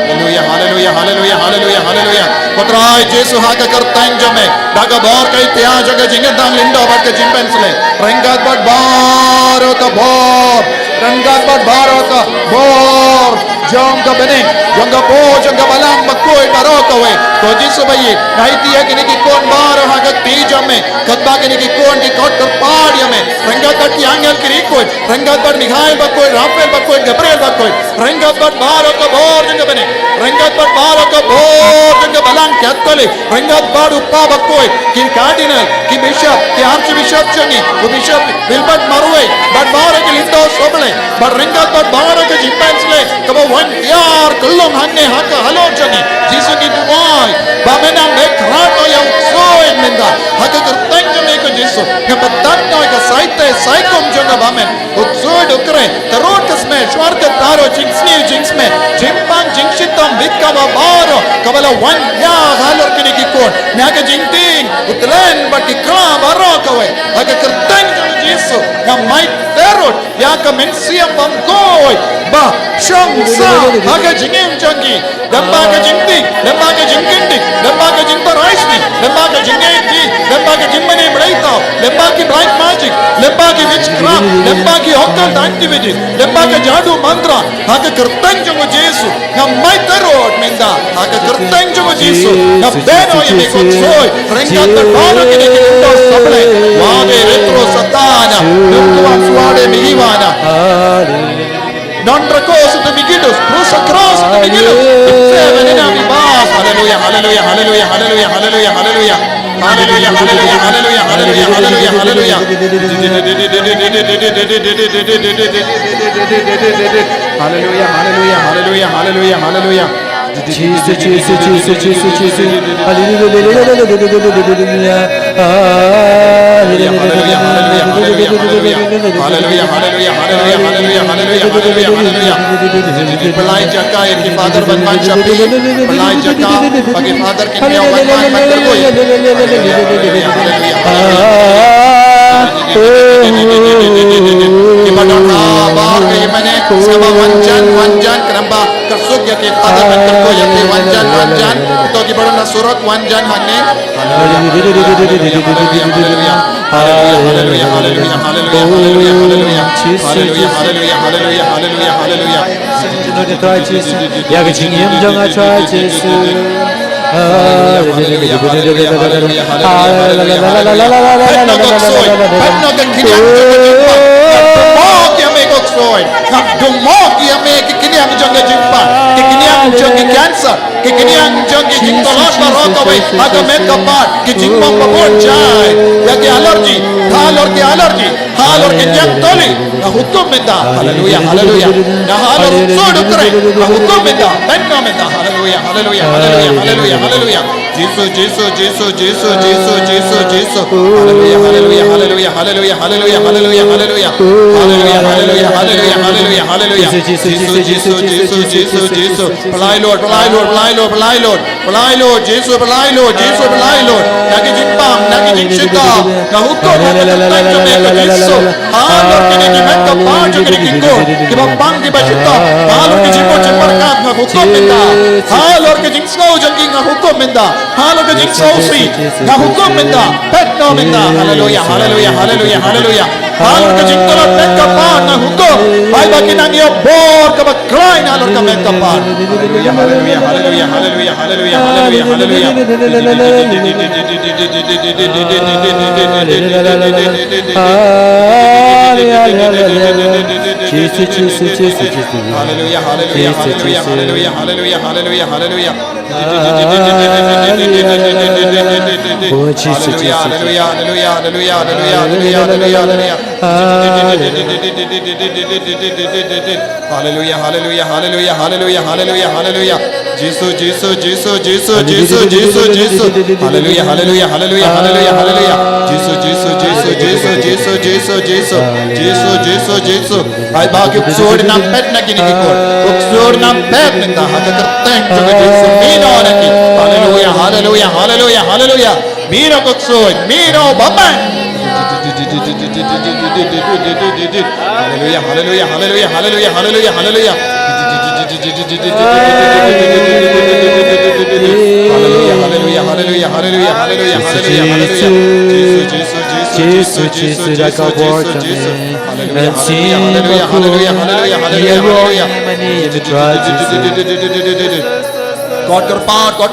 Hallelujah, hallelujah, hallelujah, hallelujah. Potrai Jesu haga kertang jame. Daga bor kai tia jaga jingat dang lindo bat ke jimpen sele. Rengat bat baro ka bor. Rengat bat baro ka bor. Jong ka bening, jong ka po, jong ka balang bakoy baro ka we. To Jesu bayi, nai tia kini ki kon baro haga ti jame. Khatba kini ki kon ki kot terpad yame. Rengat bat tiangel kiri koy. Rengat bat Mikhail bakoy, Rafael bakoy, Gabriel bakoy. Rengat bat baro ka bor jong ka bening. Rengat bat baro ka bor jong ka balang kattoli. Rengat bat uppa bakoy, ki cardinal, ki bishop, ki archbishop jangi, ki bishop Wilbert Marway, bat baro ki lindo soble. Bat rengat bat baro ka jimpensle. Kabo wan yar kullum hanne haka halon jangi. Jesu ki duai, ba menang me krato yang soy menda. Haka kertang jame ko Jesu. Kebetan noi ka saite saikom janga bamen. Utsoy dukre, tarot kasme, shwarka taro jinxme, jimpang jingshitam vikava baro. Kabala wan ya halor kini ki kon. Naga jingting, utlen bati kra baro kawe. Haka kertang jame Jesu. Ngamai terot, ya ka mensiam bangkoy. Ba shang sa haga jingim jangi. Lembaga jingting, lembaga jingkindik, lembaga jingtaraisni, lembaga jingenti, lembaga jimmani melaitau, lembaga black magic, lembaga witchcraft, lembaga occult activities, lembaga jadu mantra, haga kertang jango Jesu, ngamai terot minda, haga kertang jango Jesu, ngabeno yang ikut soy, rengkat terbaru kini kita sablay, wage retro satana, nuntuan suade mihiwana. Non recourse to Migidus, cross across to Migidus. Seven in our bars. Hallelujah, hallelujah, hallelujah, hallelujah, hallelujah, hallelujah. Hallelujah, hallelujah, hallelujah, hallelujah, hallelujah, hallelujah. Hallelujah, hallelujah, hallelujah, hallelujah. Jesus, Jesus, Jesus, Jesus, Jesus. Hallelujah, Hallelujah, hallelujah, hallelujah, hallelujah, hallelujah, hallelujah, hallelujah, hallelujah, hallelujah. Pelai jaka yang ki father banman shapi, pelai jaka bagi father ki dia banman banterkoi. Ki padana bar ke imane sama wanjan kenapa kasuk ya ki father banterkoi ya ki wanjan to ki padana surat wanjan hanne. Hallelujah, hallelujah, hallelujah, hallelujah, hallelujah, hallelujah, hallelujah, hallelujah, hallelujah, hallelujah, hallelujah. Ya kecingim jangan try Jesu. Hallelujah, hallelujah, hallelujah, Hallelujah. Jesus, Jesus, Jesus, Jesus, Jesus, Jesus, Jesus. Hallelujah, hallelujah, hallelujah, hallelujah, hallelujah, hallelujah, hallelujah. Hallelujah, hallelujah, hallelujah, hallelujah, hallelujah. Jesus, Jesus, Jesus, Jesus, Jesus. Fly Lord, fly Lord, fly Lord, fly Lord. Fly Lord, Jesus, fly Lord, Jesus, fly Lord. Nagi jimpam, nagi jinshita. Nahukom, nagi Jesus. Halor kini kimeka panjo kini kiko. Kibambang kibashita. Halor kini jimpo jimparkat nahukom minda. Halor kini jingsau jangking nahukom minda. Halor kini jingsau si nahukom minda. Petno minda. Hallelujah, hallelujah, hallelujah, hallelujah. Halor kini jingkolot meka pan nahukom. Ay bagi nangyo bor kabakray na halor ka meka pan. Hallelujah, hallelujah, hallelujah, hallelujah, hallelujah, hallelujah, Hallelujah, hallelujah, hallelujah, hallelujah, hallelujah, hallelujah, hallelujah. Oh Jesus, hallelujah, hallelujah, hallelujah, hallelujah, hallelujah, hallelujah. Hallelujah, hallelujah, hallelujah, hallelujah, hallelujah, hallelujah. Jesus, Jesus, Jesus, Jesus, Jesus, Jesus, Jesus. Hallelujah, hallelujah, hallelujah, hallelujah, hallelujah. Jesus, Jesus, Jesus, Jesus, Jesus, Jesus, Jesus, Jesus, Jesus, Jesus. Ay bagi uksod ng pet na kinikikot. Uksod ng pet na hakakarteng joga Jesus. Mino naki. Hallelujah, hallelujah, hallelujah, hallelujah. Mino uksod, mino baman. Hallelujah, hallelujah, hallelujah, hallelujah, hallelujah, hallelujah. Hallelujah, hallelujah, hallelujah, hallelujah, hallelujah, Jesus, Jesus, like a word to me. And see hallelujah, hallelujah, hallelujah, hallelujah, God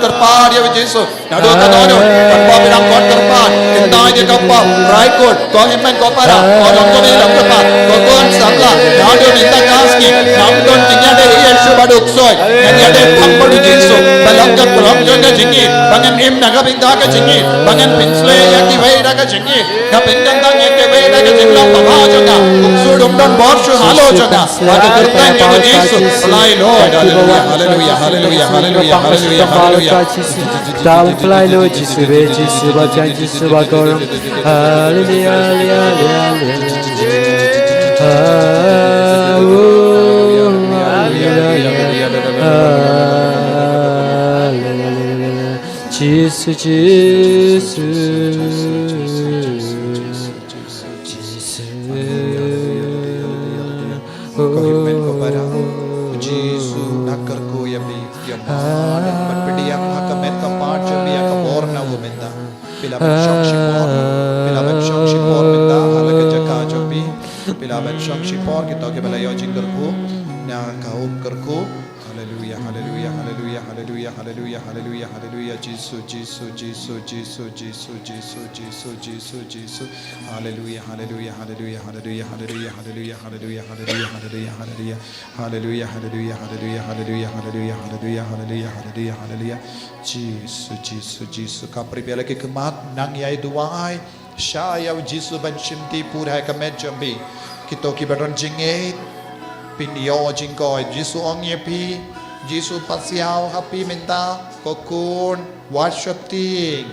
kerpaan dia Yesus. Nado ka dono, kapwa bilang God kerpaan. Kentai dia kapwa, raikut, kau himen kau para, kau dongko bilang kerpaan, kau kon sabla, nado minta kaski, namdon jingnya dari Yesus baduk soy, kanya dari pampadu Yesus, balang ka pelam jaga jingi, bangan him naga minta ka jingi, bangan pinsle yang kiwei naga jingi, kapin kantang yang kiwei naga jinglang bapa jaga, uksur dongdon borshu halo jaga, ada kertang yang Yesus, fly Lord, hallelujah, hallelujah, hallelujah, hallelujah. Hallelujah, hallelujah. Down fly Lord Jesus, Jesus, bacan Jesus, bakoram. Hallelujah, hallelujah. Jesus, Jesus. Pilaban syang shipor kita ke balayo jinggerku na kaum kerku haleluya haleluya haleluya haleluya haleluya haleluya haleluya Jesus Jesus Jesus Jesus Jesus Jesus Jesus Jesus Jesus haleluya haleluya haleluya haleluya haleluya haleluya haleluya haleluya haleluya haleluya haleluya haleluya haleluya haleluya haleluya haleluya haleluya haleluya haleluya Jesus Jesus Jesus kapri bela ke kemat nang yai duai Shaya Jesus ban shimti pura kamet jambi kito ki baron jinget pinyo jingkoi Jesus ong yepi Jesus pasiao happy minta kokun worship ting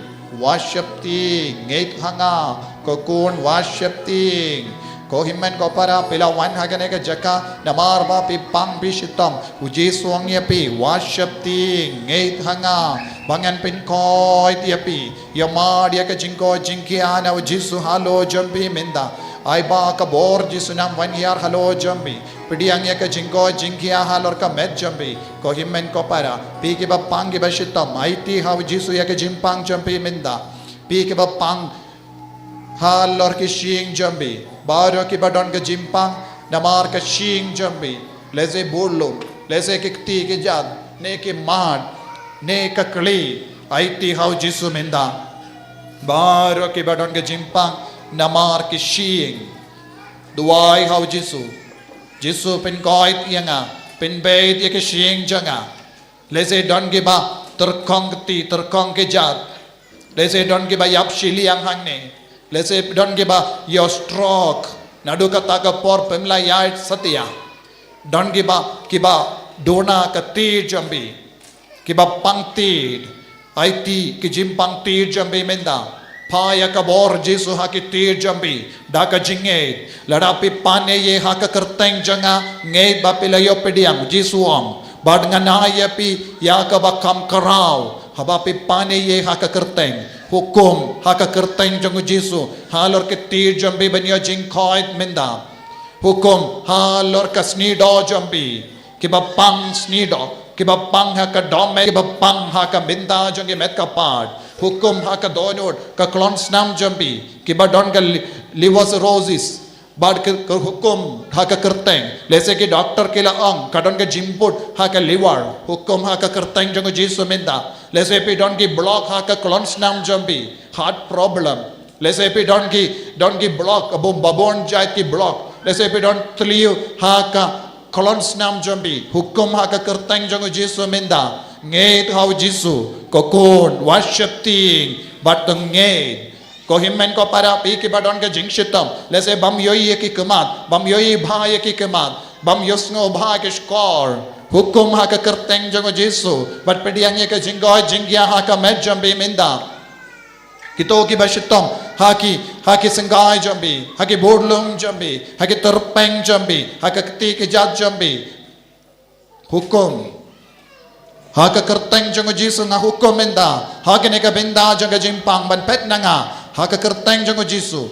ngeit hanga kokun worship ting ko himmen ko para pila wan hagane ka jaka namar ba pi pang bishitam Jesus ong yepi worship ting ngeit hanga bangan pin koi tiapi yama dia ka jingko jingkia na Jesus halo jambi minda ai ba ka bor Jesus nam wan yar halo jambi pidiang ya ka jingko jingkia halor ka met jambi ko himmen ko para pi ke ba pang ke ba shitam ai ti how Jesus ya ka jimpang jambi minda pi ke ba pang halor ki shing jambi baro ki ba don ka jimpang namar ka shing jambi leze burlo leze ki ti ke jad ne ke mad ne kakli aiti how Jesus menda baro ki badon ke jimpang namar ki shing duai how Jesus pen koit yanga pen beit ye ke shing janga lese don ke ba terkong ke jat lese don ke ba yap shili yang hangne lese don ke ba yo stroke nadu kata ka por pemla yait satya don ke ba dona ka ti jambi kiba pangtid IT ki jimpang tir jambi menda paya ka bor Jesus ha ki tir jambi da ka jinge ladapi pane ye ha ka kerteng janga nge ba pilayo pediam Jesus om bad nganaya pi ya ka ba kam karau habapi pane ye ha ka kerteng hukum ha ka kerteng jang Jesus halor ki tir jambi banyo jingkoit menda hukum halor ka snido jambi kiba pang snido kiba pang ha ka dome kiba pang ha ka minda jonge met ka pad hukum ha ka donod ka klons nam jambi kiba don ka livers roses bad ka hukum ha ka kerteng lese ki doctor ke la ang kadon ka jimput ha ka liver hukum ha ka kerteng jonge Jesus minda lese pi don ki block ha ka klons nam jambi heart problem lese pi don ki block abom babon jait ki block lese pi don tliu ha ka kolons nam jambi hukum ha ka kerteng jong Jesus minda ngeit how Jesus kokon worship ting batang ngeit ko himmen ko para pi ki badon ka jingshitam lese bam yoi ki kemat bam yoi bha ki kemat bam yosngo bha ki skor hukum ha ka kerteng jong Jesus bat pediang ye ka jinggo jingya ha ka met jambi minda kito ki bashitam haki sengai jambi haki bodlung jambi haki terpeng jambi haki keti ke jat jambi hukum haka kerteng jong Jesus na hukum menda haki neka benda jong jimpang ban pet nanga haka kerteng jong Jesus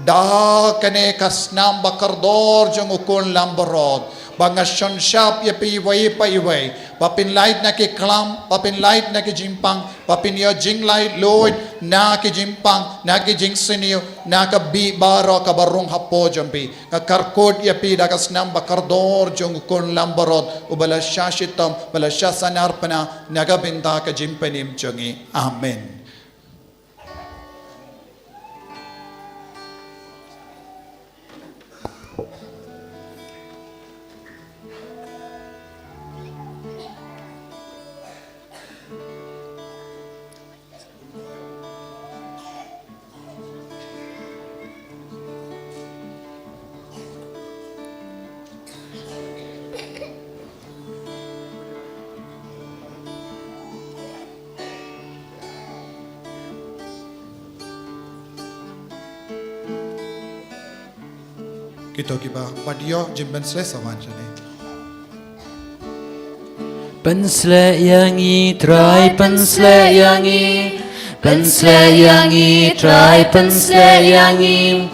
da kane kasnam bakardor jong ukun lamborod banga shonshap ye pi wai papin light na ki klam papin light na ki jimpang papin yo jing light loid na ki jimpang na ki jing sinio na ka bi baro ka barung hapo jambi ka karkod ye pi da kasnam bakardor jong ukun lamborod ubala shashitam bala shasanarpana naga binda ka jimpenim jongi amen. Kita kiba padio jimben sle sawan jane. Pensle yangi try pensle yangi pensle yangi try pensle yangi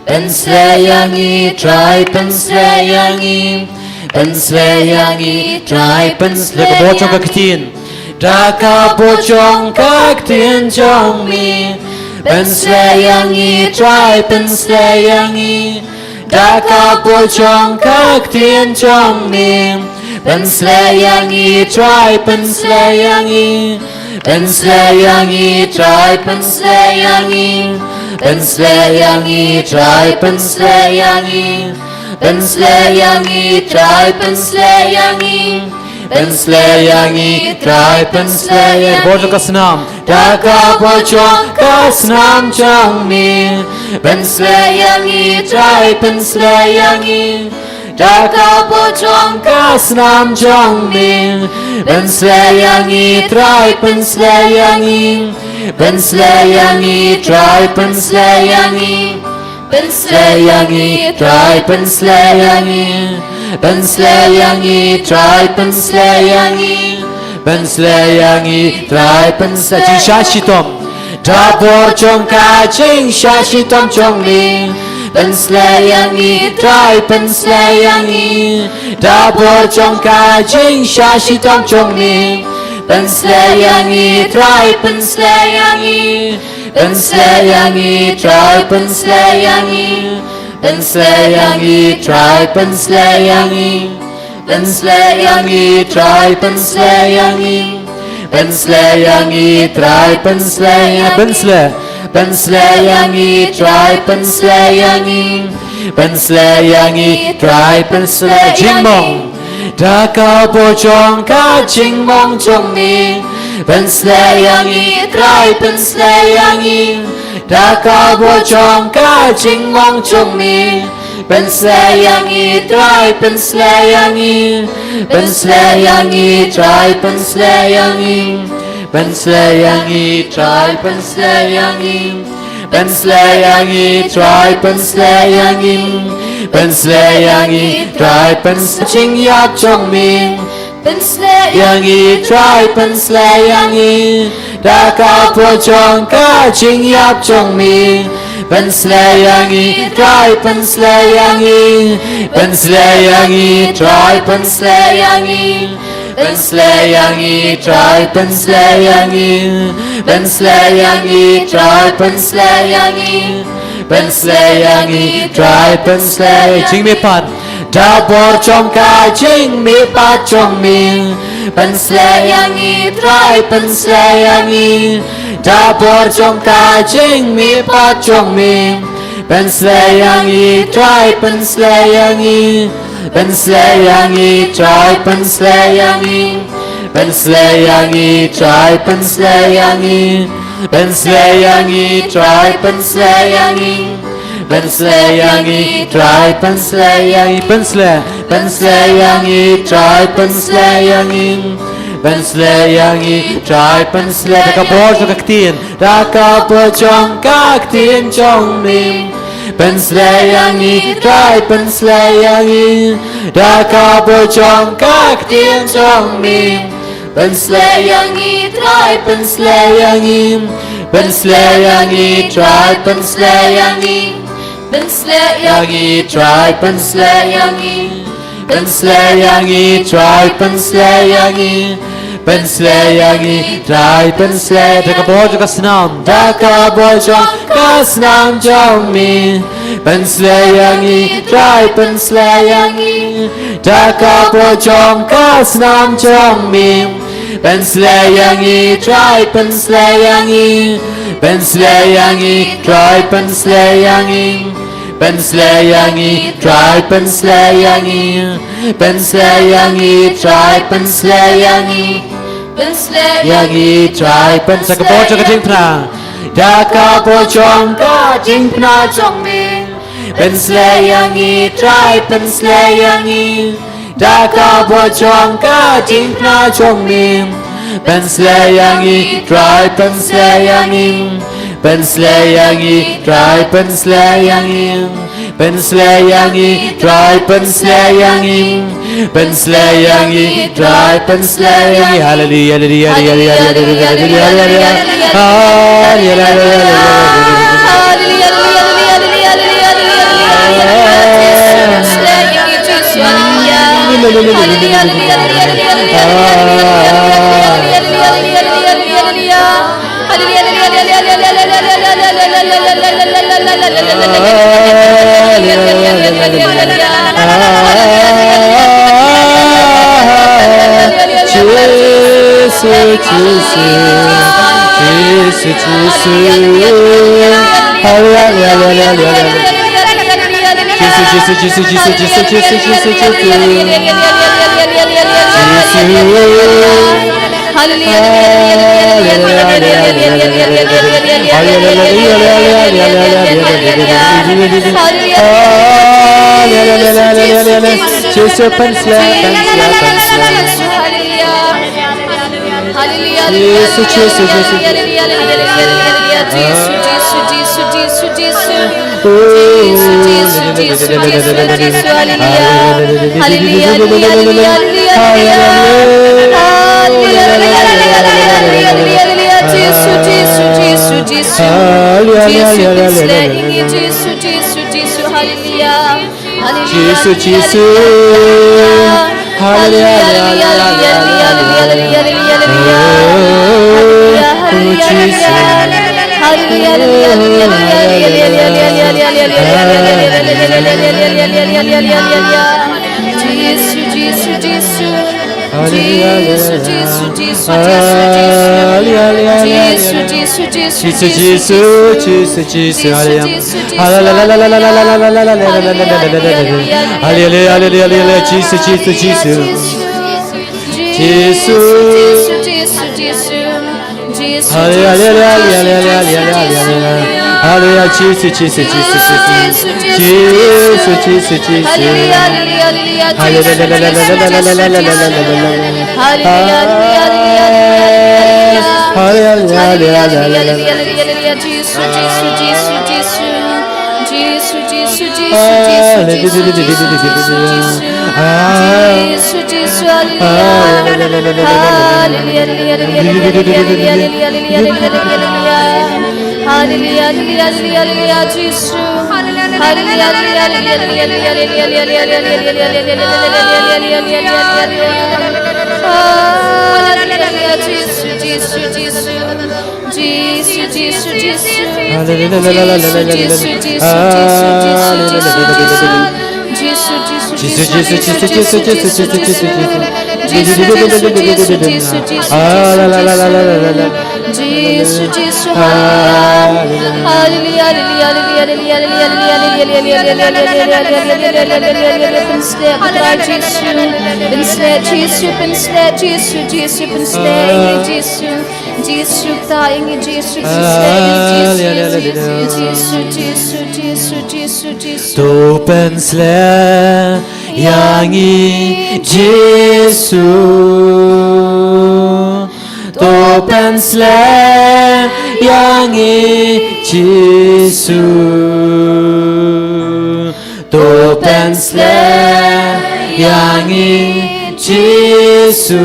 pensle yangi try pensle yangi pensle yangi try pensle bocong kaktin daka bocong kaktin jong mi pensle yangi try pensle yangi daka bocong kaktin jong mi pensle yangi try pensle yangi pensle yangi try pensle yangi pensle yangi try pensle yangi pensle yangi try pensle yangi pensle yangi try pensle yangi bocong kasnam daka bocong kasnam jong mi pensle yangi try pensle yangi daka bocong kasnam jong mi pensle yangi try pensle yangi pensle yangi try pensle yangi pensle yangi try pensle yangi pensle yangi try pensle yangi pensle yangi try pensle jing shashitom da bocong ka jing shashitom jong mi pensle yangi try pensle yangi da bocong ka jing shashitom jong mi pensle yangi try pensle yangi pensle yangi try pensle yangi pensle yangi try pensle yangi pensle yangi try pensle yangi pensle yangi try pensle pensle pensle yangi try pensle yangi pensle yangi try pensle jingmong daka bocong ka jingmong jong mi pensle yangi try pensle yangi daka bocong ka jingmong jong mi pensle yangi try pensle yangi pensle yangi try pensle yangi pensle yangi try pensle yangi pensle yangi try pensle yangi pensle yangi try pensle jing yap jong mi pensle yangi try pensle yangi daka bocong ka jing yap jong mi pensle yangi try pensle yangi pensle yangi try pensle yangi pensle yangi try pensle yangi pensle yangi try pensle yangi pensle yangi try pensle jing mi pat da bocong ka jing mi pat jong mi pensle yangi try pensle yangi da bocong ka jing mi pat jong mi pensle yangi try pensle yangi pensle yangi try pensle yangi pensle yangi try pensle yangi pensle yangi try pensle yangi pensle yangi try pensle yangi pensle pensle yangi try pensle yangi pensle yangi try pensle daka bocong kaktin jong mi pensle yangi try pensle yangi daka bocong kaktin jong mi pensle yangi try pensle yangi pensle yangi try pensle yangi Ben Slayangi, try Ben Slayangi. Ben Slayangi, try Ben Slayangi. Ben Slayangi, try Ben Slayangi. Daka boy juga senam. Daka bojong kasnam jong mi. Ben Slayangi, try Ben Slayangi. Daka bojong kasnam jong mi. Ben Slayangi, try Ben Slayangi. Ben Slayangi, try Ben Slayangi. Ben Slayangi, try Ben Slayangi. Ben Slayangi, try Ben Slayangi. Ben Slayangi, try Ben Daka boy juga jing pernah. Daka bojong ka jing pna jong mi. Ben Slayangi, try Ben Slayangi. Daka bojong ka jing pna jong mi. Ben Slayangi, try Ben Slayangi. Ben Slayangi, try Ben Slayangi. Ben Slayangi, try Ben Slayangi. Ben Slayangi, try Ben Slayangi. Hallelujah, hallelujah, hallelujah, hallelujah, Tu pensle yangi Jesu, tu pensle yangi Jesu, tu pensle yangi Jesu,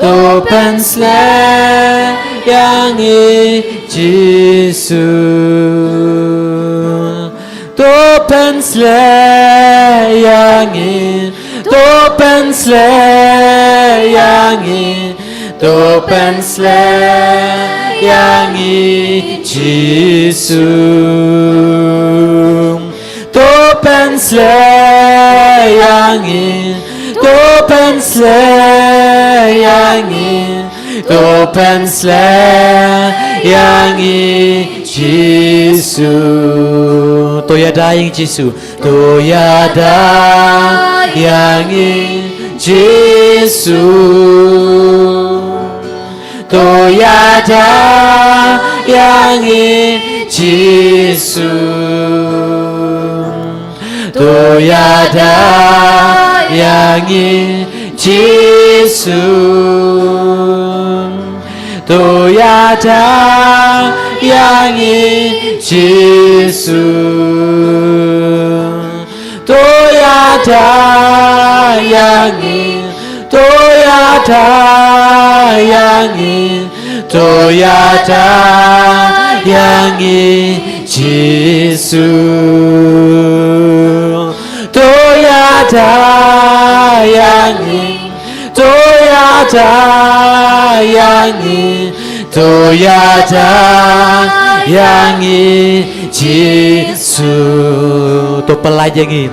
tu pensle yangi Jesu. เป็นselayangin to pen selayangin to pen selayangin Yesus to pen selayangin to pen selayangin to pen selayangin Yesus to yadayang Yesus to yadayangin Yesus to yadayangin Yesus to yadayangin Yesus to yadayangin Yesus to yadayangin to yadayangin to yadayangin Yesus to yadayangin to yadayangin to yadayangin Yesus to pelayangin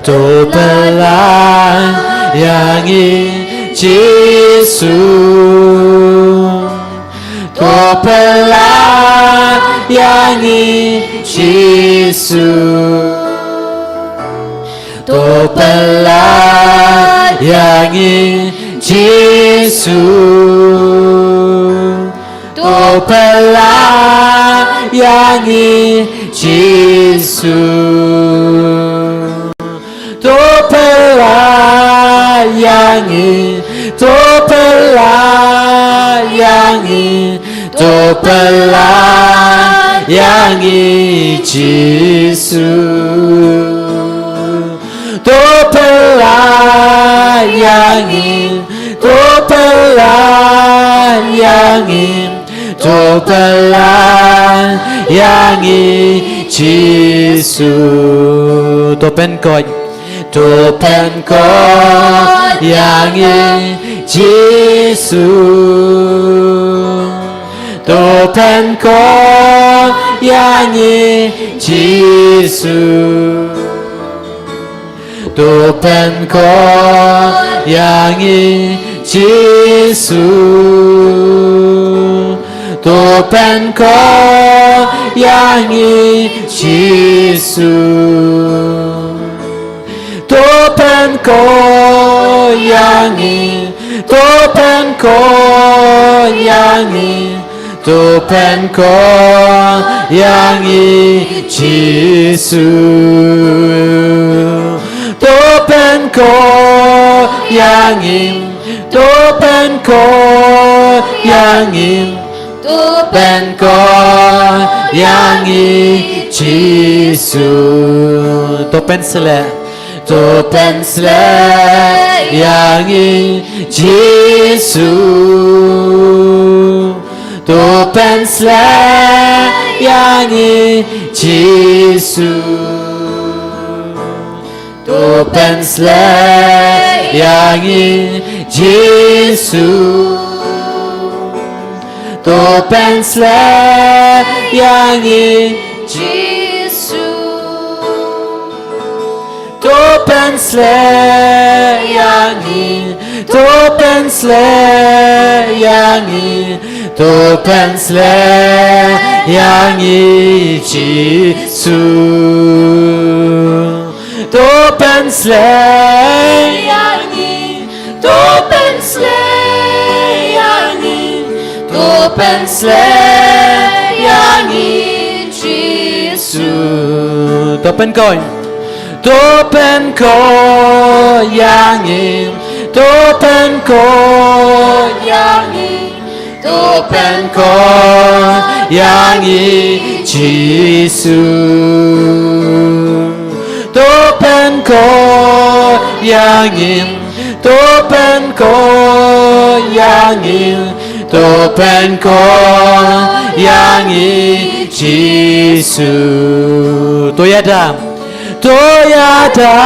to pelayangin Yesus to pelayangin Yesus to pelayangin Yesus to pelayangin Yesus to pelayangin to pelayangin to pelayangin Yesus to pelayangin to pelayangin to pelayangin Yesus to penkoy to penkoyangin Yesus to penkoyangin Yesus to penkoyangin Yesus to penkoyangin Yesus to penkoyangin to penkoyangin to penkoyangin Yesus to penkoyangin to penkoyangin to penkoyangin Yesus to penselayangin Yesus to penselayangin Yesus to penselayangin Yesus to penselayangin to penselayangin to penselayangin to penselayangin Yesus to penselayangin to penselayangin to penselayangin Yesus to penkoy to penkoyangin to penkoyangin to penkoyangin Yesus to penkoyangin to penkoyangin to penkoyangin Yesus to 도야다양이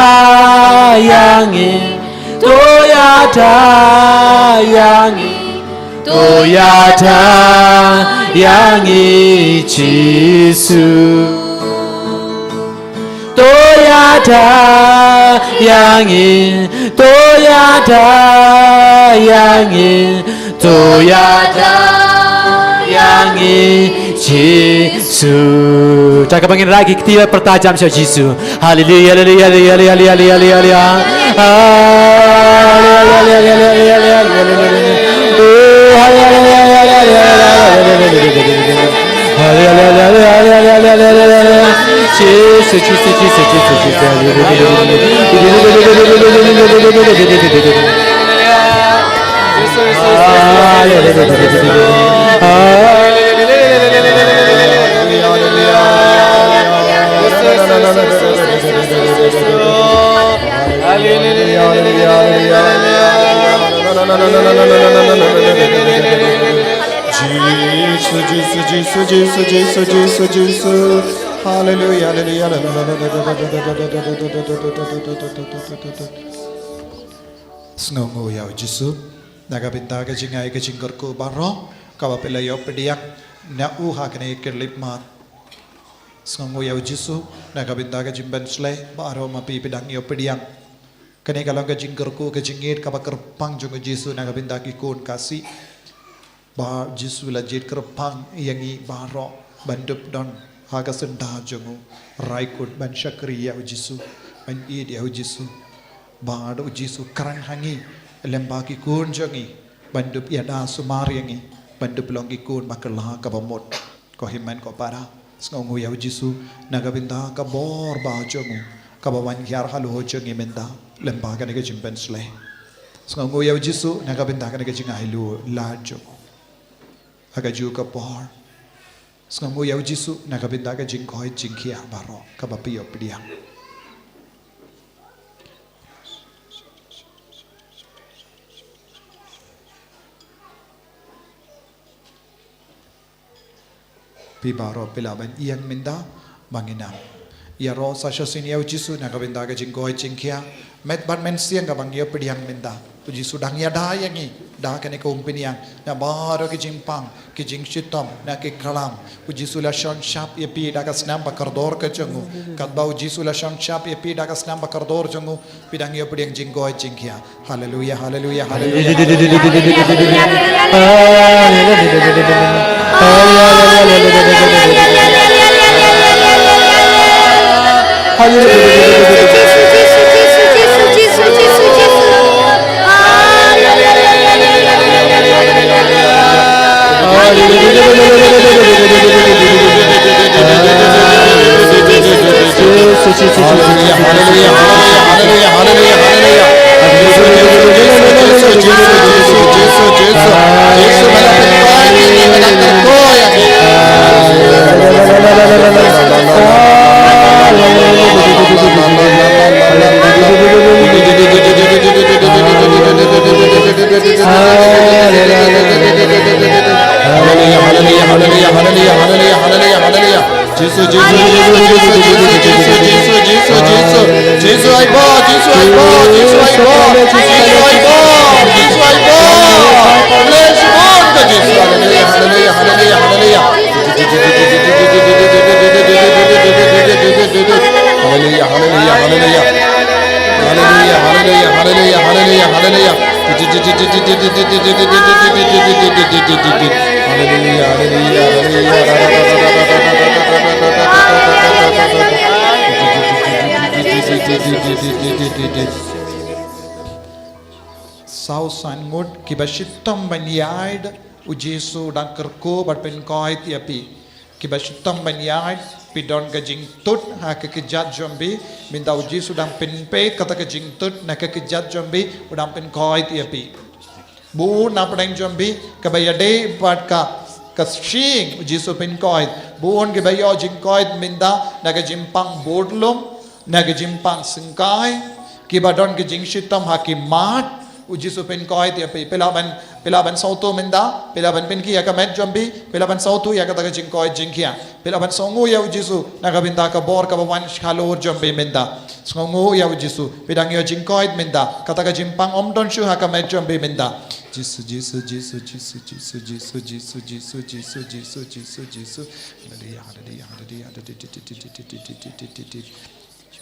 도야다양이 지수 도야다양이 지수. Cakap angin lagi ketiga pertajam Syekh Jisu. Haleluya haleluya haleluya haleluya haleluya Jesus. Hallelujah. Snongo yao Jesus. Nagabinda ka jingai ka jingkar ko baro. Kawapila yo pediak na uha kene kerlip mat. Snongo yao Jesus. Nagabinda ka jimban slay baro mapi pedang yo pediak. Kene kalau ka jingkar ko ka jingit kabakar pang jongo Jesus nagabinda ki kon kasi. Ba Jesus la jit kerpang yangi baro bandup don haga senda jongo raikut ban syakri ya Jesus ban id ya Jesus ba do Jesus karang hangi lemba ki kun jongi bandup ya da sumar yangi bandup long ki kun bakala ka bamot ko himan ko para sngongu ya Jesus nagabinda ka bor ba jongo ka bawan hyar halu jongi menda lemba ka ne ka jimben sle sngongu ya Jesus nagabinda ka ne ka jingai lu la jongo agaju ka por sngamu yau jisu nakabinda ka jingkoi jingkia baro kabapi yo pediang pi baro pilaban iyang minda banginang ya ro sa shasin yau jisu nakabinda ka jingkoi jingkia met ban men siang ka bang yo pediang minda tuji sudang ya da yangi da kane ko umpiniang na baro ki jimpang ki jing shitam na ki kalam uji sula shang shap ye pi da ka snam bakar dor ka changu kat ba uji sula shang shap ye pi da ka snam bakar dor changu pidang yo pidang jing goy jing kia haleluya haleluya haleluya Sausan ngud kibashitam banyaid ujesu dan kerko berpen koi tiapi kibashitam banyaid pidon gajing tut ha kekejat jombi minta ujesu dan penpe kata gajing tut na kekejat jombi udang pen koi tiapi bu na pedang jombi kabayade pat ka kasing ujesu pen koi buon kebayo jing koi minta na gajimpang bodlum na gajimpang sengkai kibadon gajing shitam hakimat uji supin koi dia pi pelaban sautu menda pelaban pinki ya kamet jambi pelaban sautu ya kata jing koi jingkia pelaban songu ya uji su nakabinta ka bor ka bawan khalor jambi menda songu ya uji su pedang ya jing koi menda kata ka jimpang omdon shu ha kamet jambi menda Jisu Jisu Jisu Jisu Jisu Jisu Jisu Jisu Jisu Jisu Jisu Jisu haleluya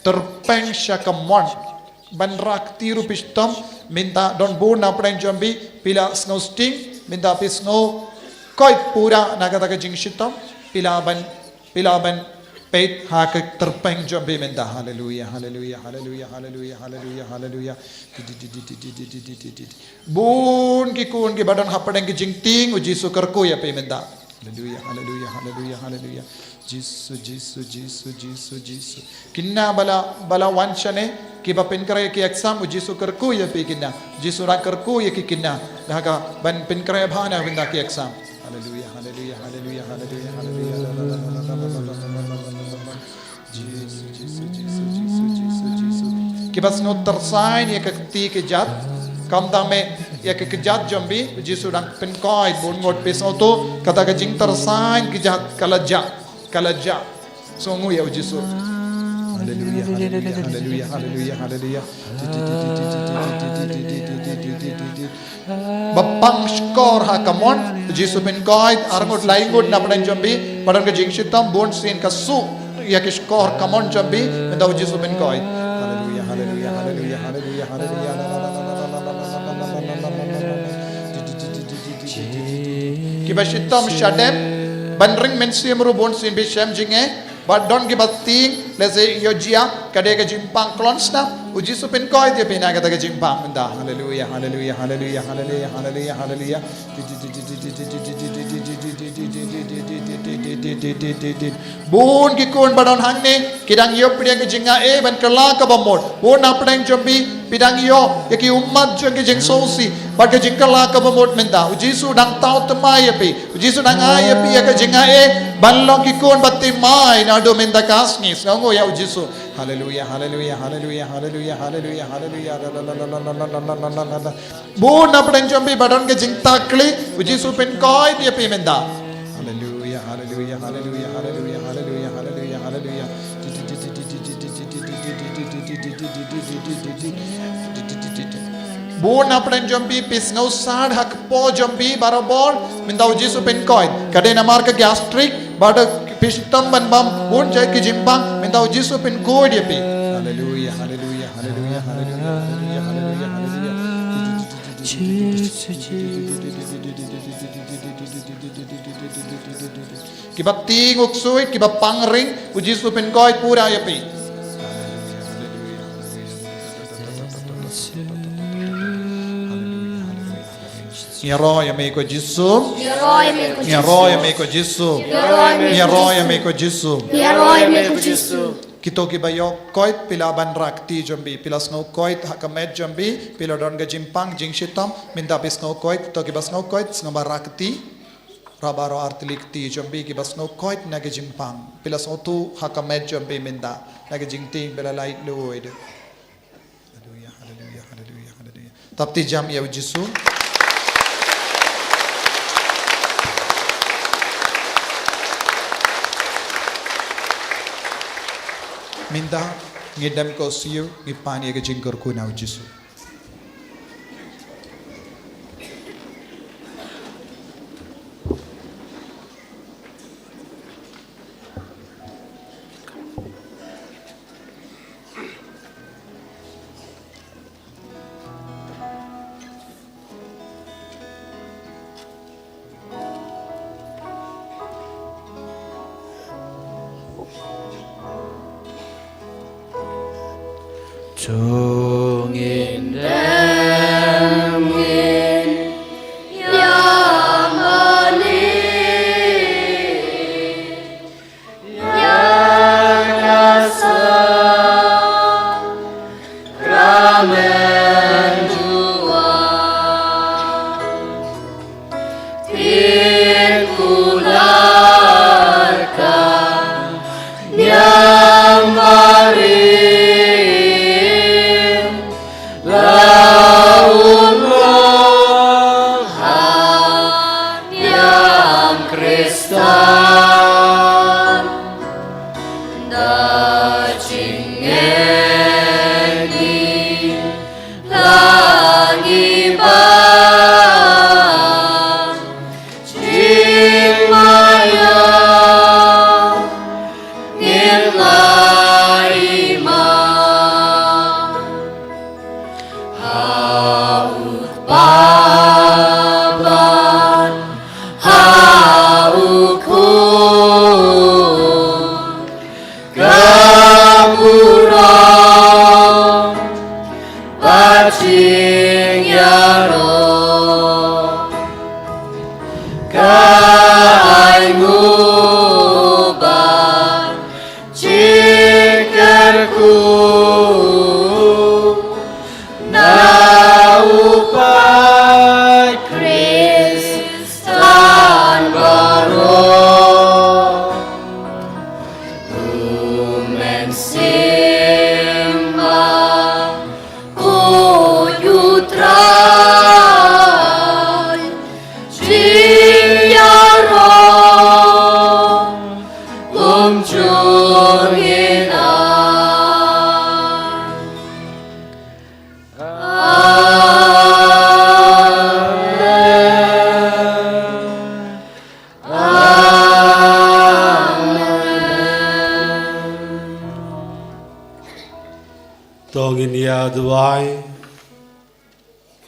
terpeng syakamon ban rakti rupistom minta don buna pren jambi pila snow sting minta pis snow koi pura naga jing shitom pila ban peit hak terpeng jambi minta haleluya haleluya haleluya haleluya haleluya haleluya bun ki kun ki badan hapadeng ki jing ting uji sukarku ya pe minta haleluya haleluya haleluya haleluya Jisu Jisu Jisu Jisu Jisu kinna bala wanchane ki bapin kare ki exam Jisu karku ya pe kinna Jisu ra karku ya ki kinna daga ban pin kare bhana winda ki exam haleluya haleluya haleluya haleluya haleluya Jisu Jisu Jisu Jisu Jisu Jisu ki bas no tersain ya kakti ke jat kam dame ya ke jat jambi Jisu dang pin koi bon ngot peso to kata ka jing tersain ki jat kalaja songu ya Jisu haleluya haleluya haleluya haleluya bapang skor ha kamon Jisu pin koi arngot laingot na padan jambi padan ka jing shitam bon sin ka su ya ke skor kamon jambi menda Jisu pin koi haleluya haleluya haleluya haleluya haleluya kiba shitam shadem banring mensiam rubon sin bishem jinge badon ki bating leze yojia kade ka jimpang klonsna uji supin koi dia pina kata ka jimpang menda haleluya haleluya haleluya haleluya haleluya haleluya bun ki kun badon hangne kidang yo pidang ki jinga e ban kala ka bamot bun apdang jombi pidang yo yaki ummat jong ki jing sosi bad ka jingkala ka bamot menda uji su dang tau temai api uji su dang ai api ya ka jinga e banlong ki kun batti mai na do menda kasni songo ya uji su haleluya haleluya haleluya haleluya haleluya haleluya bun apdang jombi badon ke jing takli uji su pen koi dia pi menda haleluya haleluya haleluya haleluya haleluya haleluya haleluya bun apdan jambi pis ngau sad hak po jambi barabor minda uji su pen koi kade namar ka gastric bada pistam ban bam bun jai ki jimbang minda uji su pen koi dia pi haleluya haleluya haleluya haleluya haleluya haleluya haleluya kiba tinguk suit kiba pangring uji su pen koi pura ya pi Nyaroya meko Jisu Nyaroya meko Jisu Nyaroya meko Jisu Kito ki bayo koit pilaban rakti jambi pilas ngau koit hakamet jambi pilodon ga jimpang jing shitam minda pis ngau koit to ki bas ngau koit ngaba rakti rabaro artilikti jambi ki bas ngau koit na ga jimpang pilas otu hakamet jambi minda na ga jingting bela light loid haleluya haleluya haleluya haleluya tapti jam ya Jisu minda ngidam ko siyo ngipani ke jingkar ko na Jisu Tungin damgin yamani yakasa ramen jua tikularkan nyamari Kristan daging eni langiban cimaya nirlaima haut baban haukun gapura bacing yaro kai nguban cikerku naupai Kristan baro umen simba uyutrai jiyaro umjungina Tongin ya duai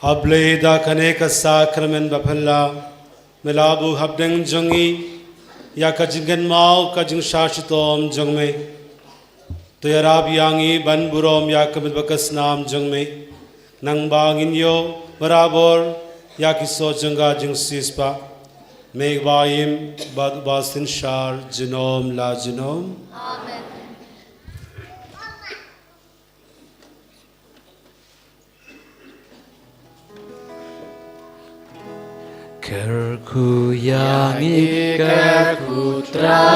Hable da kane ka sakramen bapalla melabu habdeng jongi ya kajingen mau kajing shashitom jongme to yarab yangi ban burom ya kabit bakas nam jongme nang bangin yo barabor ya kiso janga jing sispa megbayim bad basin shar jinom la jinom Kerku yang ikat putra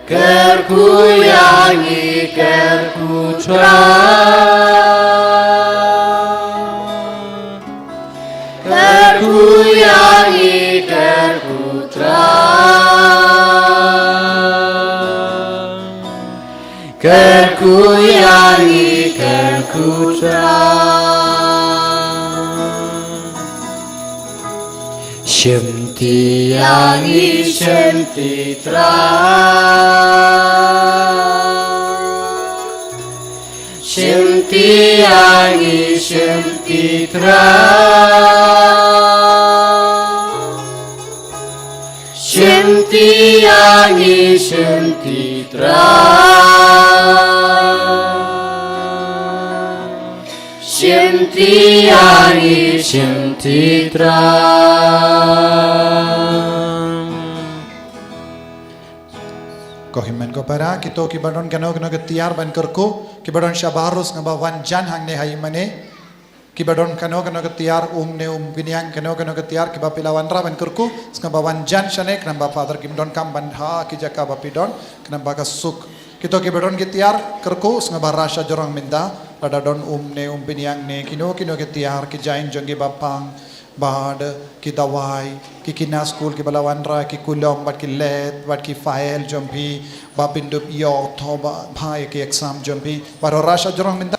kerkuyangi kerputra kerkuyangi kerputra kerkuyangi kerputra Shemtiyangi Shemtitra Shemtiyangi Shemtitra Shemtiyangi Shemtitra Shemtiyangi Shemtitra Kohimen ko para kito kibadon kano ke tiar ban kerko kibadon syabarus ngabawan jan hang ne hai mane kibadon kano ke tiar ne biniang kano ke tiar kiba pilawan ra ban kerko ngabawan jan shane knamba father kimdon kam ban ha kijaka bapidon knamba ka suk kito kibadon ke tiar kerko ngabara sya jorang minda pada don ne biniang ne kino ke tiar ki jain jongi bapang bad ki dawai ki kina school ki balawan ra ki kulom bat ki let bat ki file jompi ba pindup yo thoba bhai ki exam jompi baro rasha jorong minda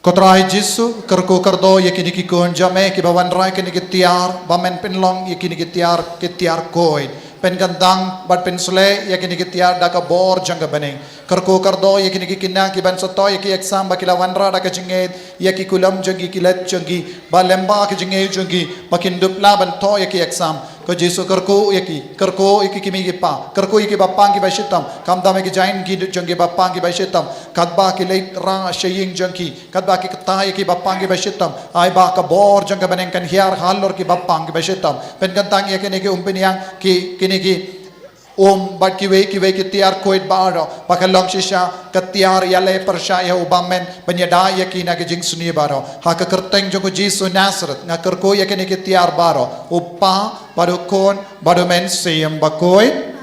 kotrai jisu kerko kardo yakini ki kon jame ki bawan ra ki tiar ba men penlong yakini ki tiar koi pen gandang bat pen sule yakini ki tiar da ka bor janga bane kerko kardo yakini ki kinna ki ban soto yaki exam ba kilawan ra da ka jinged yaki kulam jangi kilet jangi ba lemba ki jinged jangi ba kindup la ban to yaki exam ko jisu kerko yaki kimi ki pa kerko yaki ba pang ki ba shitam kam dame ki jain ki jangi ba pang ki ba shitam kadba ki leit ra shaying jangi kadba ki kata yaki ba pang ki ba shitam ai ba ka bor janga bane kan hiar halor ki ba pang ki ba shitam pen gantang yakini ki umpiniang ki kini ki bat kiwe ki tiar koit baro pakalong shisha ka tiar yale persyaya ubamen penyedaya kina ke jing suni baro ha ka kerteng jogo jisu nasret nga kerko yakini ki tiar baro upa baro kon baro men siyam bakoit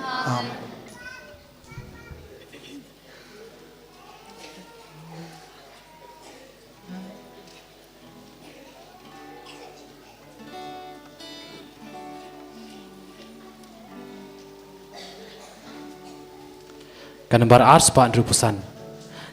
kan bar ars pa rupusan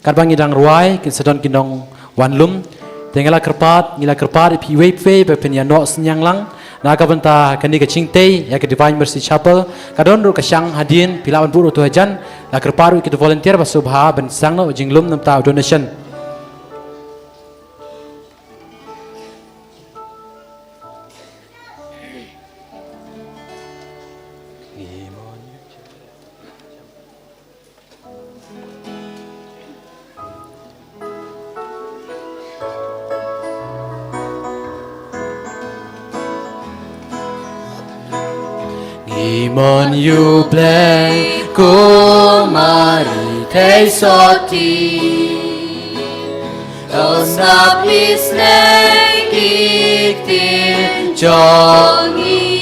karbang idang ruai kin sedon kinong wanlum tengala kerpat ngila kerpat pi wei be penya no senyang lang naga benta kani ke cingtei ya ke Divine Mercy Chapel kadon ru kasyang hadin pilawan buru tu hajan la kerparu kita volunteer basubha ben sangno jinglum nam ta donation Imon you play ko mari te soti Osna pisne kiktin jongi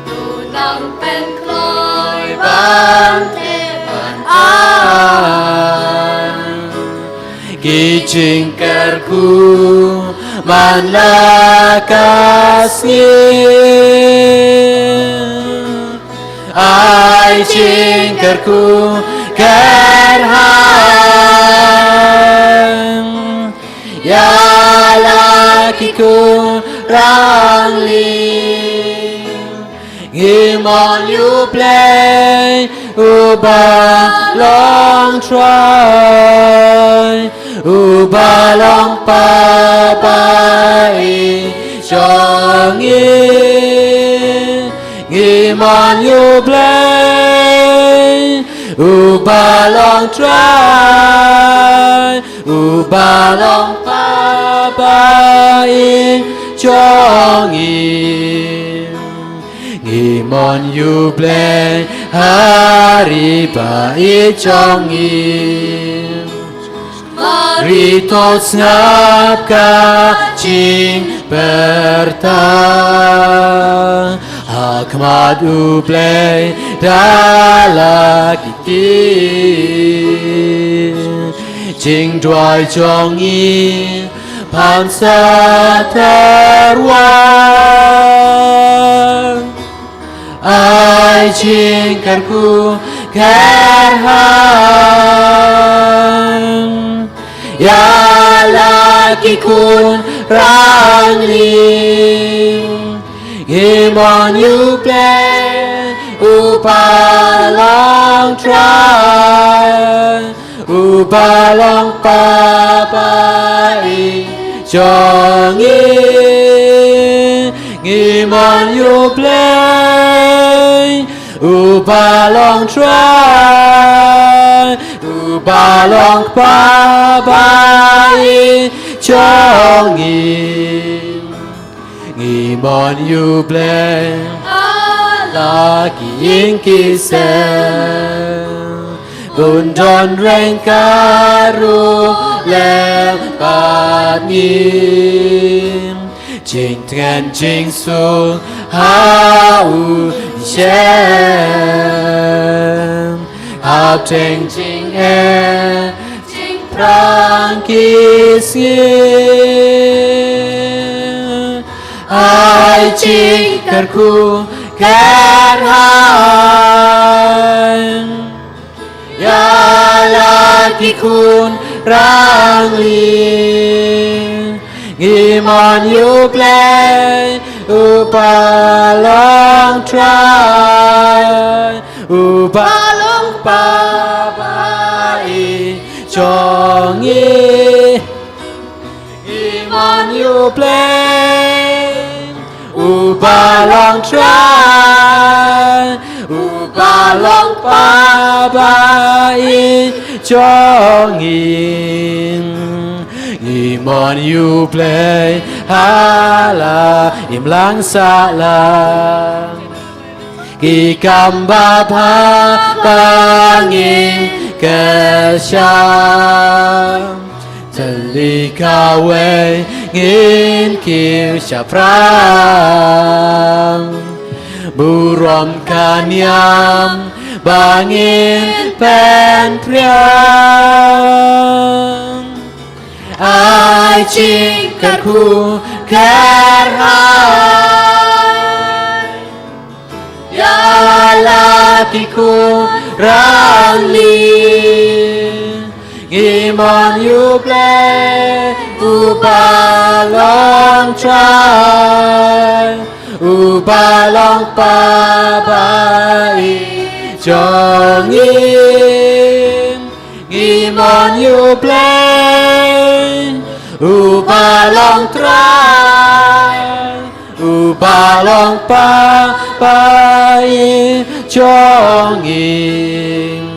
Tunang pen kloy bante ban Gijing kerku man ai cingkerku kerhan ya lakiku rangling Imon you play uba long try uba long papai jongi Imon you play uba long try uba long papai jongi Imon you play hari bai jongi Ritos ngap kacing berta Hakmat uplay dalak iti Jing dwai jongi pansa terwar Ai jingkarku kerhan Ya laki kun rangling Imon you play upalang try upalang papai jongi Imon you play upalang try upalang papai jongi Imon you play laki ingkisel Bundon reng karu lempat ngim Jing dengan jing sung hau shem Hau jing jing jing prang kis ngim Ai jingkarku kerhan Ya laki kun rangling Imon you play upalong try upalong papai jongi Imon you play ubalong try ubalong papai jongin Imon you play hala imlang salam Ikam bapa pangin kesyam Telikawe ngin kiu syapram Burom kanyam bangin pen priam Ai jingkarku kerhan Ya la lelakiku rangli Gimon yuble Ubalong try Ubalong pabai Jongin Gimon yuble Ubalong try Ubalong pabai Jongin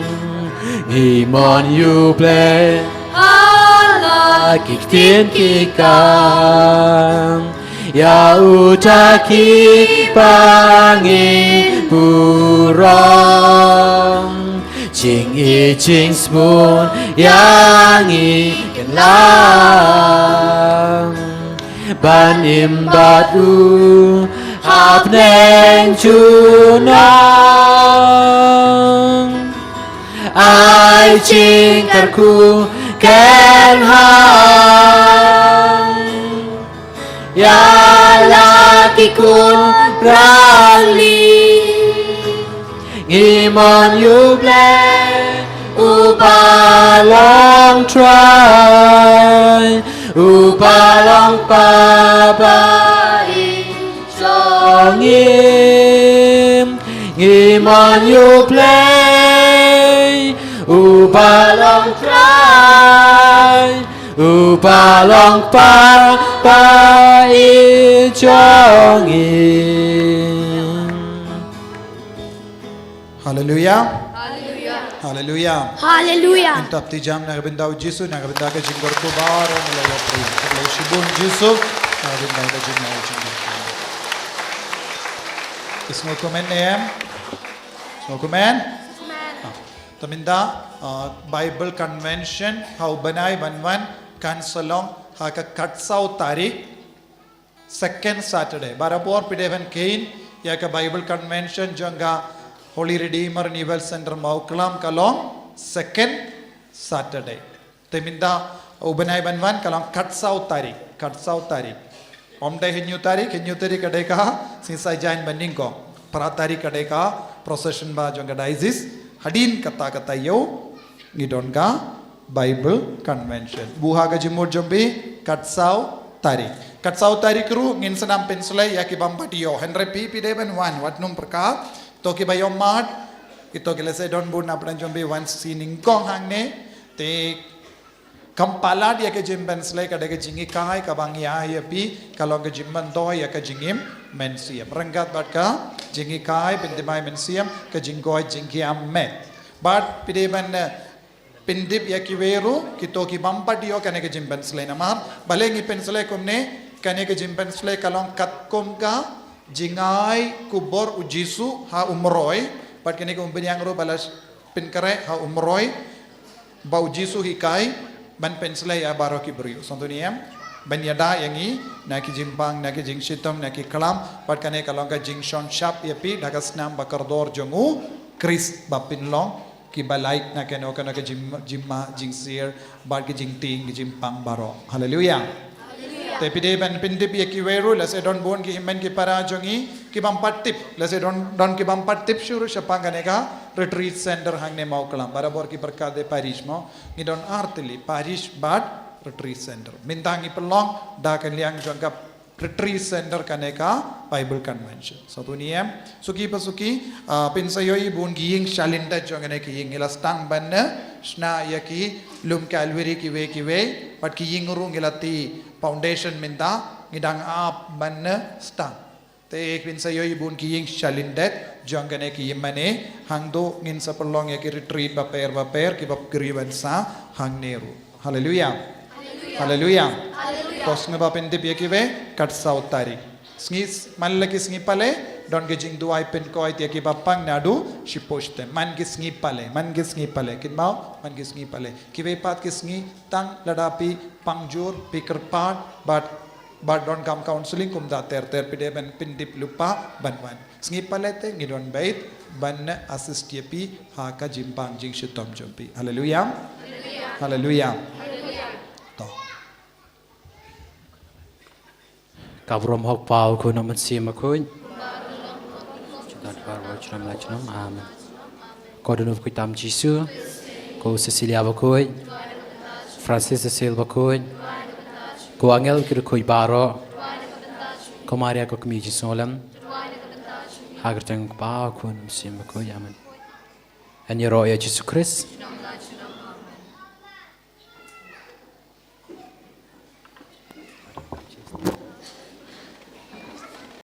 Gimon yuble Allah kiktin kikam Ya utaki pangi burong Jing I jing spoon yang I kelang Ban imbat u hap neng junong Ai jing karku ken hang Ya lakikun rangli Ngimon yuble Ubalong try Ubalong pabai Jongim Ngimon yuble Ubalong try Ubalong papai jongin Haleluya. Haleluya. Hallelujah. Intap ti jam na kabindaw Jisu na kabindaw ka jinggor ko baro nilala pri. Kabindaw shibun Jisu na kabindaw ka jinggor ko. Ismo komen niyem? Ismo komen? Taminda Bible Convention how banay banwan kansalong haka katsau tarik second Saturday. Barapor pidevan kain yaka Bible Convention janga Holy Redeemer Nivel Center Maukalam kalong second Saturday. Taminda ubanay banwan kalong katsau tarik. Omday hinyu tarik kadeka sinsay jain bandingko. Para tarik kadeka procession ba janga diocese hadin kata yo ngidon ka Bible Convention. Buha ka jimur jombi katsau tarik ru ngin senam pensulay yaki bampatiyo Henry P. Devan wan watnum perka toki bayo mat ito kilese don bun apdan jombi wan sining kong hangne te kampala dia ke jim pensulay kada ke jingi kai kabang ya pi kalau ke jimban do ya ke jingim mensiam renggat bat ka jingi kai pendimai mensiam ke jinggoy jingkiam met but pideban pindip ya kiweru kitoki bampatiyo kane ke jim pensulay namar balengi pensulay kumne kane ke jim pensulay kalong katkom ka jingai kubor ujisu ha umroy but kane ke umbenyang ro balas pinkare ha umroy ba ujisu hikai ban pensulay ya baro ki brio sontoniyam ban yada yangi na ki jimpang na ki jing shitam na ki kalam but kane kalong ka jing shon shap yapi dagasnam bakardor jongu Chris bapinlong ki balait na kano ka jimma jing sir bar ki jing ting ki jimpang baro hallelujah te pide ban pindip ye ki weru lase don bon ki himmen ki para jongi ki bampat tip lase don ki bampat tip shuru shapang kane ka retreat center hangne mau kalam barabor ki berkat de parish mo ni don artili parish bad retreat center mintangi pelong da kan liang jongka retreat center kaneka Bible Convention. Satu niyam suki pasuki pinsayoi bun giying shalinda jongane kiying ilastang banna shna yaki lum calvary kiwe pat kiying urung ilati foundation minta ngidang ap banna stang te pinsayoi bun giying shalindet jongane kiyimane hangdo ngin sa pelong yaki retreat baper ki bap griwan sa hangneru. Hallelujah. Hallelujah. Kos nga ba pindip yakiwe katsau tarik. Sngi malaki sngi pale don gejing duai pen ko it yaki bapang nadu shiposhte man ki sngi pale kinmau man ki sngi pale kiwe pat ki sngi tang ladapi pangjur pikir pat but don kam counseling kum da ter pide ben pindip lupa banwan sngi pale te ngidon bait ban assist yapi ha ka jimpang jing shitom jompi. Hallelujah. Hallelujah. Kabrom hok pau ko naman si makoy. Chudan paro chunam la chunam amen. Ko dunuf kui tam Jisu. Ko Cecilia bakoi. Francis Cecil bakoi. Ko Angel kira kui baro. Ko Maria ko kami jisolam. Hagar teng ba kun sim bakoi amen. En je roya Jesu Christ.